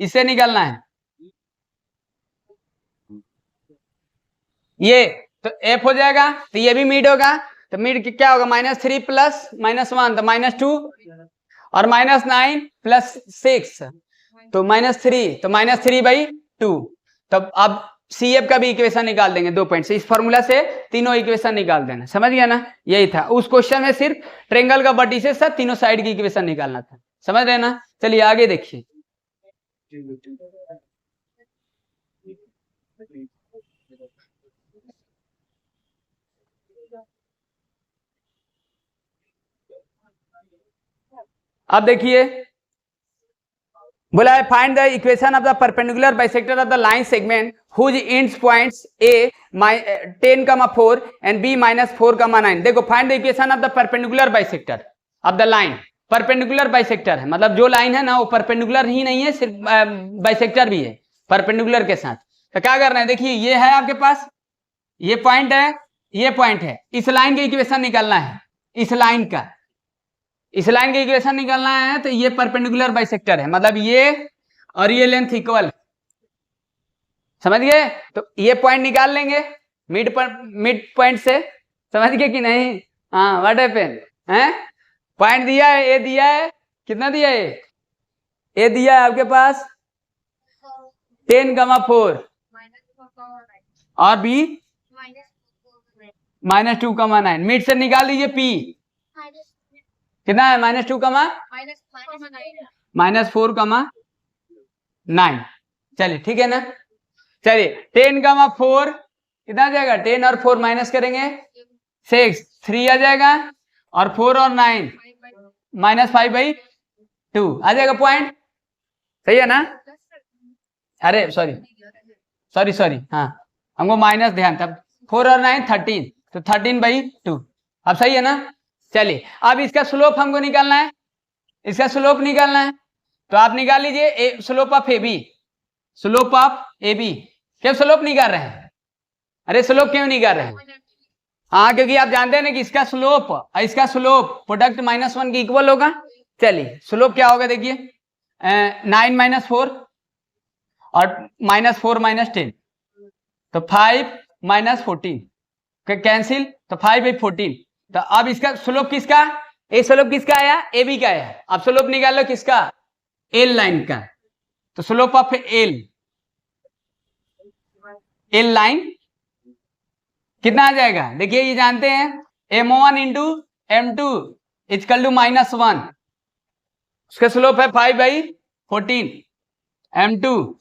इससे निकालना है ये, तो एफ हो जाएगा, तो ये भी मिड होगा। तो मिड क्या होगा -3 + -1 तो -2 और -9 + 6 तो -3 तो -3/2। तब अब सी एफ का भी इक्वेशन निकाल देंगे 2 पॉइंट से, इस फॉर्मूला से तीनों इक्वेशन निकाल देना। समझ गया ना, यही था उस क्वेश्चन में, सिर्फ ट्रायंगल का वर्टिसेस था, तीनों साइड की इक्वेशन निकालना था। समझ रहे ना। चलिए आगे देखिए। अब देखिए बोला है find the equation of the perpendicular bisector of the line segment whose ends points A 10,4 and B -4,9। देखो find the equation of the perpendicular bisector of the line. Perpendicular bisector है, मतलब जो लाइन है ना वो परपेंडिकुलर ही नहीं है, सिर्फ बाइसेक्टर भी है परपेंडिकुलर के साथ। तो क्या करना है, देखिए ये है आपके पास, ये पॉइंट है, ये पॉइंट है, इस लाइन का इक्वेशन निकालना है, इस लाइन का इक्वेशन निकालना है। तो ये परपेंडिकुलर बाइसेक्टर है, मतलब ये और ये लेंथ इक्वल, समझ गए। तो ये पॉइंट निकाल लेंगे मिड पॉइंट से, समझ गए कि नहीं। हाँ व्हाट हैपेंड है, पॉइंट दिया है, ए दिया है, कितना दिया है, ए दिया है आपके पास 10,4 और बी -2,9। मिड से निकाल लीजिए पी, कितना है -4,9। चलिए ठीक है ना। चलिए 10,4 कितना आ जाएगा, 10 और 4 माइनस करेंगे 6 3 आ जाएगा, और 4 और 9 -5/2 आ जाएगा पॉइंट। सही है ना। अरे सॉरी हाँ हमको माइनस ध्यान था। 4 और 9 13 तो 13/2। अब सही है ना। चलिए अब इसका स्लोप हमको निकालना है, इसका स्लोप निकालना है। तो आप निकाल लीजिए slope of A B, slope of A B. क्यों स्लोप नहीं कर रहे हैं, अरे स्लोप क्यों नहीं कर रहे हैं। हाँ क्योंकि आप जानते हैं ना कि इसका स्लोप प्रोडक्ट -1 की इक्वल होगा। चलिए स्लोप क्या होगा देखिए 9 - 4 और -4 - 10 तो 5 - 14 कैंसिल, तो 5/14। तो अब इसका स्लोप किसका, ए स्लोप किसका आया, ए बी का आया। अब स्लोप निकाल लो किसका, एल लाइन का। तो स्लोप ऑफ एल लाइन कितना आ जाएगा, देखिए ये जानते हैं m1 × m2 = -1, उसका स्लोप है 5/14 m2।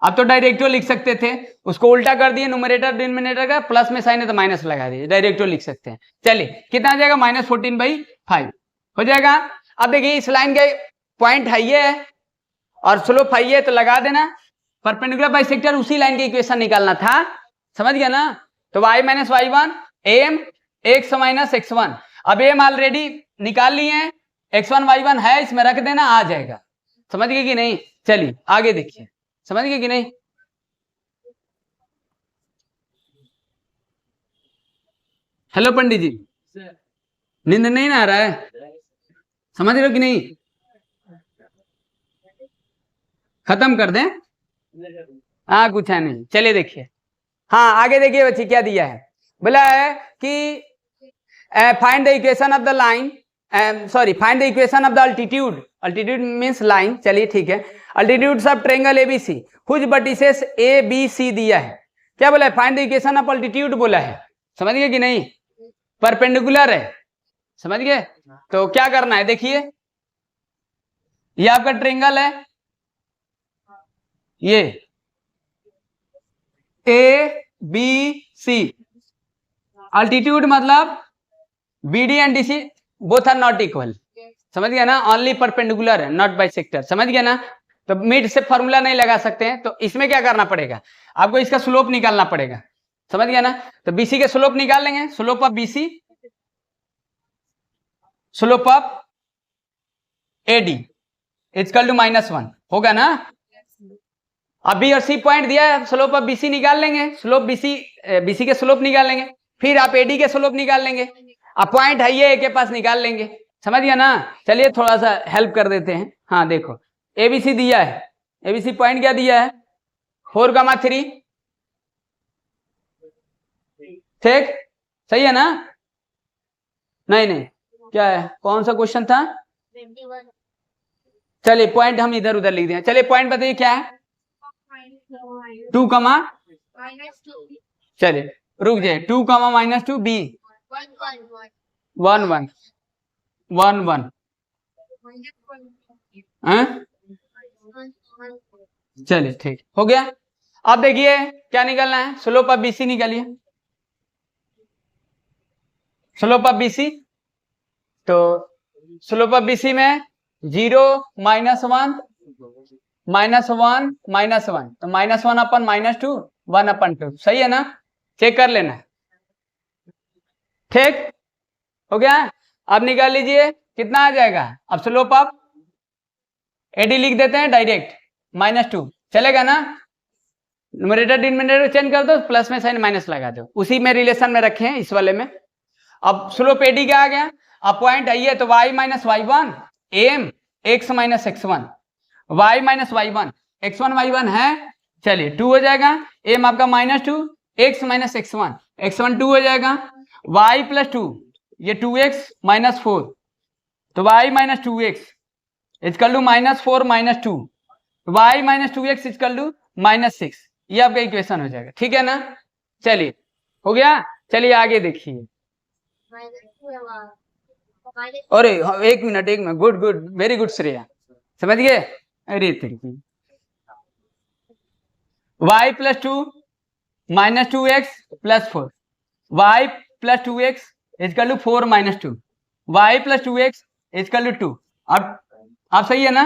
अब तो डायरेक्टो लिख सकते थे, उसको उल्टा कर दिए, न्यूमरेटर डिनोमिनेटर का प्लस में साइन है तो माइनस लगा दिए, डायरेक्टो लिख सकते हैं। चलिए कितना आ जाएगा -14/5 हो जाएगा। अब देखिए इस लाइन के पॉइंट है ये है और स्लोप है ये, तो लगा देना। परपेंडिकुलर बाइसेक्टर उसी लाइन के इक्वेशन निकालना था, समझ गया ना। तो y - y1 m x - x1। अब m ऑलरेडी निकाल लिए हैं, x1 y1 है, इसमें रख देना, आ जाएगा। समझ गए कि नहीं। चलिए आगे देखिए, समझ गए कि नहीं। हेलो पंडित जी, नींद नहीं आ रहा है, समझ रहे हो कि नहीं। खत्म कर दें, हाँ कुछ है नहीं। चलिए देखिए, हाँ आगे देखिए बच्चे क्या दिया है। बोला है कि find the equation of the line, find the equation of the altitude, altitude means line. चलिए ठीक है, altitudes of triangle ABC whose vertices A B C दिया है। क्या बोला है, find the equation of altitude बोला है, समझ गए कि नहीं, परपेंडिकुलर है, समझ गए। तो क्या करना है, देखिए ये आपका ट्रेंगल है, ये ए बी सी, अल्टीट्यूड मतलब B D and D C both are not equal, समझ गया ना, ओनली परपेंडिकुलर है नॉट बाइसेक्टर, समझ गया ना। तो मिड से फॉर्मूला नहीं लगा सकते हैं, तो इसमें क्या करना पड़ेगा, आपको इसका स्लोप निकालना पड़ेगा, समझ गया ना। तो बीसी के स्लोप निकाल लेंगे, slope of BC, slope of AD equal to -1 होगा ना। अब बी और सी पॉइंट दिया है, स्लोप ऑफ बीसी निकाल लेंगे, स्लोप बीसी के स्लोप निकाल लेंगे, फिर आप एडी के स्लोप निकाल लेंगे, अब पॉइंट है ये के पास निकाल लेंगे, समझ गया ना। चलिए थोड़ा सा हेल्प कर देते हैं। हाँ देखो एबीसी दिया है, एबीसी पॉइंट क्या दिया है 4,3, ठीक सही है ना, नहीं नहीं क्या है, कौन सा क्वेश्चन था, चलिए पॉइंट हम इधर उधर लिख दें, चलिए पॉइंट बताइए क्या है 2, चलिए रुक जाए, 2, -2 बी 1 1 1 1 चलिए ठीक हो गया। अब देखिए क्या निकलना है, स्लोप ऑफ बीसी निकालिए, स्लोप ऑफ बीसी, तो स्लोप ऑफ बीसी में 0 -1 -1 -1, तो -1 अपन -2 1 अपन 2, सही है ना, चेक कर लेना, ठीक हो गया। अब निकाल लीजिए कितना आ जाएगा, अब स्लोप ऑफ एडी लिख देते हैं डायरेक्ट, -2 चलेगा ना, न्यूमरेटर डिनोमिनेटर चेंज कर दो, प्लस में साइन माइनस लगा दो, उसी में रिलेशन में रखे हैं इस वाले में। अब स्लोप एडी क्या आ गया, अब पॉइंट आई है तो y - y1 M x - x1, y - y1 x1 y1 है, चलिए 2 हो जाएगा, एम आपका -2 x - x1 x1 2 हो जाएगा, y + 2 ये 2x - 4, तो y - 2x equal to -4 - 2, y - 2x equal to -6, ये आपका इक्वेशन हो जाएगा, ठीक है ना। चलिए हो गया, चलिए आगे देखिए, अरे एक minute, good good very good Shreya, समझ गए, अरे तरीके y + 2 - 2x + 4, y + 2x equal to 4 - 2, y + 2x equal to 2, अब आप सही है ना,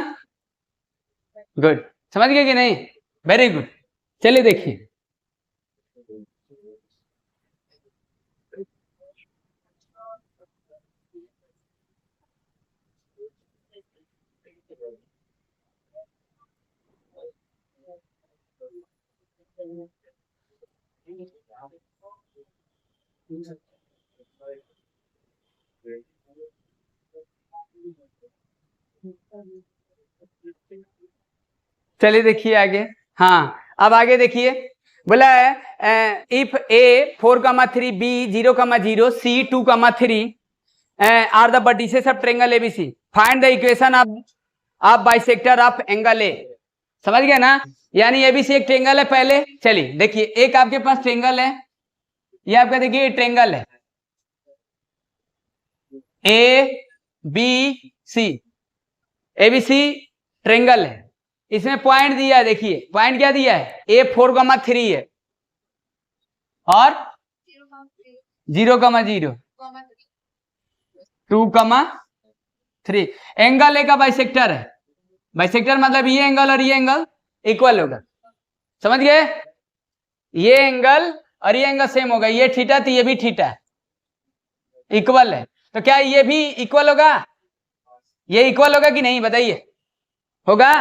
गुड, समझ गए कि नहीं, वेरी गुड। चलिए देखिए चलिए देखिए आगे, हाँ अब आगे देखिए, बोला है if A 4,3 B 0,0 C 2,3 are the vertices of triangle ABC, find the equation of bisector of angle A, समझ गए ना, यानी एबीसी एक ट्रायंगल है पहले, चलिए देखिए एक आपके पास ट्रायंगल है, ये आपका देखिए ट्रायंगल है A B C, ABC triangle है, इसमें पॉइंट दिया है, देखिए पॉइंट क्या दिया है, ए 4,3 है और 0,0 2,3, एंगल ए का बाइसेक्टर है, बाइसेक्टर मतलब ये एंगल और ये एंगल इक्वल होगा, समझ गए, ये एंगल और ये एंगल सेम होगा, ये थीटा तो ये भी थीटा इक्वल है, तो क्या ये भी इक्वल होगा, ये इक्वल होगा कि नहीं बताइए, होगा,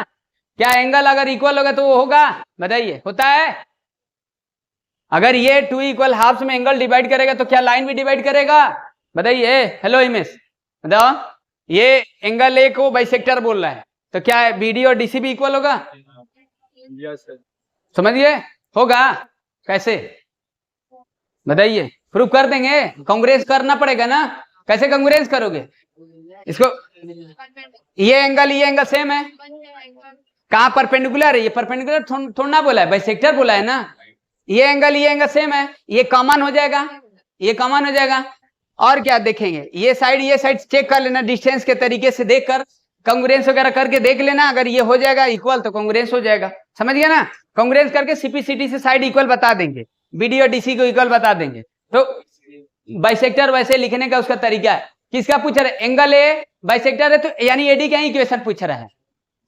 क्या एंगल अगर इक्वल होगा तो वो होगा, बताइए होता है, अगर ये 2 इक्वल हाफ्स में एंगल डिवाइड करेगा तो क्या लाइन भी डिवाइड करेगा, बताइए, हेलो हिमेश बताओ, ये एंगल ए को बाइसेक्टर बोल रहा है, तो क्या बीडी और डीसी भी इक्वल होगा, समझिए होगा, कैसे बताइए, प्रूफ कर देंगे, कांग्रेस करना पड़ेगा ना, कैसे कांग्रेस करोगे इसको, ये एंगल सेम है, कहाँ परपेंडिकुलर है, ये परपेंडिकुलर थोड़ा ना बोला है, बाइसेक्टर बोला है ना, ये एंगल सेम है, ये कॉमन हो जाएगा, ये कॉमन हो जाएगा। और क्या देखेंगे, ये साइड चेक कर लेना, डिस्टेंस के तरीके से देखकर कांग्रुएंस वगैरह करके देख लेना, अगर ये हो जाएगा इक्वल तो कांग्रुएंस हो जाएगा, समझ गया ना। कांग्रुएंस करके सीपीसीटी से साइड इक्वल बता देंगे, बीडी और डीसी को इक्वल बता देंगे। तो बाइसेक्टर वैसे लिखने का उसका तरीका है। किसका पूछ रहा है, एंगल ए बाइसेक्टर है तो यानी एडी का इक्वेशन पूछ रहा है,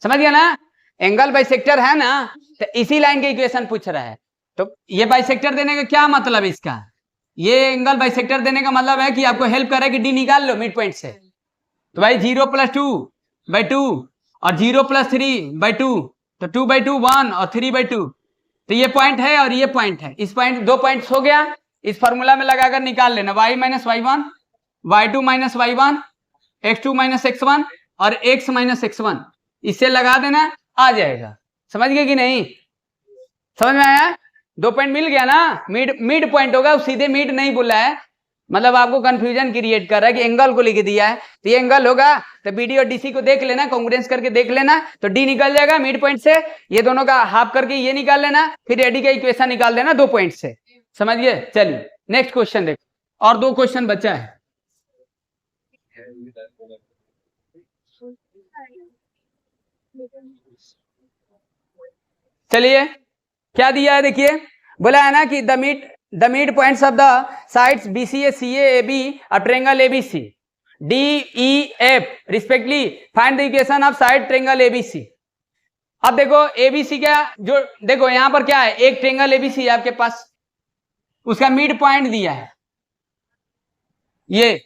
समझ गया ना। एंगल बाइसेक्टर है ना, तो इसी लाइन के इक्वेशन पूछ रहा है। तो ये बाइसेक्टर देने का क्या मतलब है इसका, ये एंगल बाइसेक्टर देने का मतलब है कि आपको हेल्प करे कि डी निकाल लो मिड पॉइंट से। तो भाई 0 + 2/2 और 0 + 3/2, तो 2/2 1 और 3/2, तो ये पॉइंट है और ये पॉइंट है। इस पॉइंट, 2 पॉइंट्स हो गया, इस फॉर्मूला में लगाकर निकाल लेना, y - y1, y2 - y1, x2 - x1 और x - x1, इससे लगा देना, आ जाएगा। समझ गए कि नहीं, समझ में आया। 2 पॉइंट मिल गया ना, मिड पॉइंट होगा, सीधे मिड नहीं बोला है, मतलब आपको कंफ्यूजन क्रिएट कर रहा है कि एंगल को लिख दिया है, तो ये एंगल होगा, तो बीडी और डीसी को देख लेना, कांग्रुएंस करके देख लेना, तो डी निकल जाएगा मिड पॉइंट से, ये दोनों का हाफ करके ये निकाल लेना, फिर एडी का इक्वेशन निकाल देना 2 पॉइंट से, समझ गए। चलिए नेक्स्ट क्वेश्चन देखो, और 2 क्वेश्चन बचा है। चलिए क्या दिया है देखिए, बोला है ना कि the mid points of the sides BCA, CA, AB और triangle ABC DEF respectively, find the equation of side triangle ABC। अब देखो ABC का जो, देखो यहां पर क्या है, एक ट्रायंगल ABC है आपके पास, उसका मिड पॉइंट दिया है ये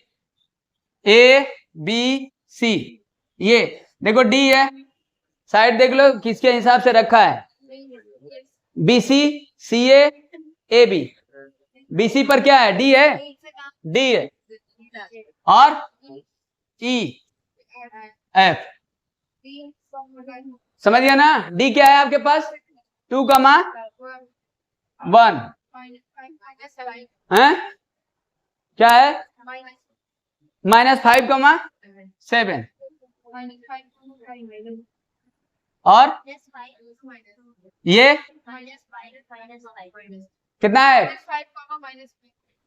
ABC, ये देखो D है, साइड देख लो किसके हिसाब से रखा है, BC CA AB, BC पर क्या है, D है, D है, और EF, समझ गया ना। D क्या है आपके पास, 2,1 है, क्या है, -5,7 और ये कितना है,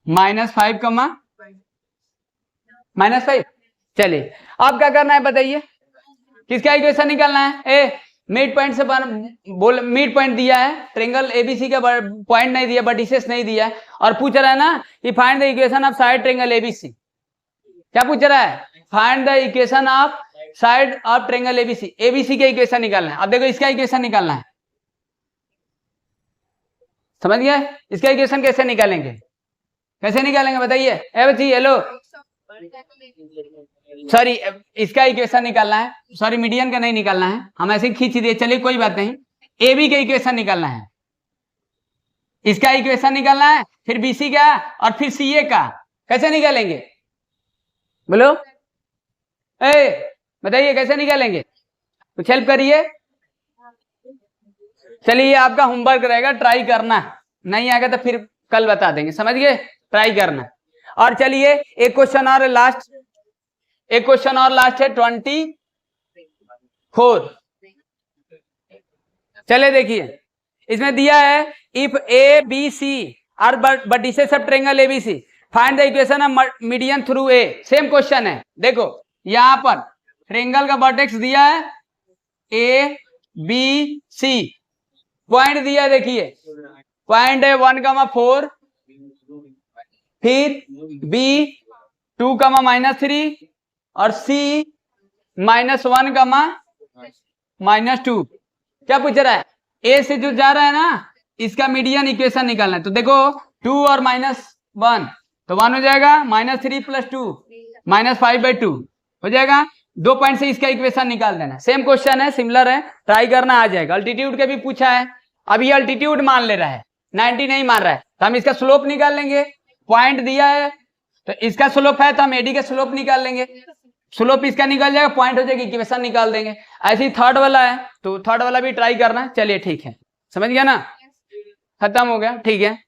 -5,-5। चलिए अब क्या करना है बताइए, किसका इक्वेशन निकालना है। ए मिड पॉइंट से बोल, मिड पॉइंट दिया है, ट्रायंगल ABC का पॉइंट नहीं दिया, वर्टिसेस नहीं दिया है, और पूछ रहा है ना कि find the equation of side triangle ABC। क्या पूछ रहा है, find the equation of side of triangle ABC, ABC का इक्वेशन निकालना है। अब देखो इसका इक्वेशन निकालना है, समझ गया, इसका इक्वेशन कैसे निकालेंगे, कैसे निकालेंगे बताइए। ए बच्ची हेलो, सॉरी इसका इक्वेशन निकालना है, सॉरी मीडियन का नहीं निकालना है, हम ऐसे ही खींच दिए, चलिए कोई बात नहीं। AB का इक्वेशन निकालना है, इसका इक्वेशन निकालना है, फिर BC का और फिर CA का, कैसे निकालेंगे बोलो, बताइए कैसे निकालेंगे, कुछ हेल्प करिए। चलिए आपका होमवर्क रहेगा, ट्राई करना, नहीं आएगा तो फिर कल बता देंगे, समझ गए, ट्राई करना। और चलिए एक क्वेश्चन और लास्ट, एक क्वेश्चन और लास्ट है 24। चले देखिए इसमें दिया है, if ABC are vertices of triangle ABC, find the equation of median through A। Same question है, देखो यहां पर ट्रायंगल का वर्टेक्स दिया है ABC, पॉइंट दिया देखिए, पॉइंट है 1,4, फिर B 2,-3 और C -1,-2। क्या पूछ रहा है, A से जो जा रहा है ना, इसका मीडियन इक्वेशन निकालना है। तो देखो 2 और -1 तो 1 हो जाएगा, -3 + 2 -5/2 हो जाएगा। 2 पॉइंट से इसका इक्वेशन निकाल देना। सेम क्वेश्चन है, सिमिलर है, ट्राई करना, आ जाएगा। अल्टीट्यूड का भी पूछा है, अब ये अल्टीट्यूड मान ले रहा है, 90 नहीं मान रहा है, तो हम इसका स्लोप निकाल लेंगे। पॉइंट दिया है तो इसका स्लोप है, तो हम एडी का स्लोप निकाल लेंगे, स्लोप इसका निकल जाएगा, पॉइंट हो जाएगी, इक्वेशन निकाल देंगे। ऐसे ही थर्ड वाला है, तो थर्ड वाला भी ट्राई करना। चलिए ठीक है, समझ गया ना, खत्म हो गया, ठीक है।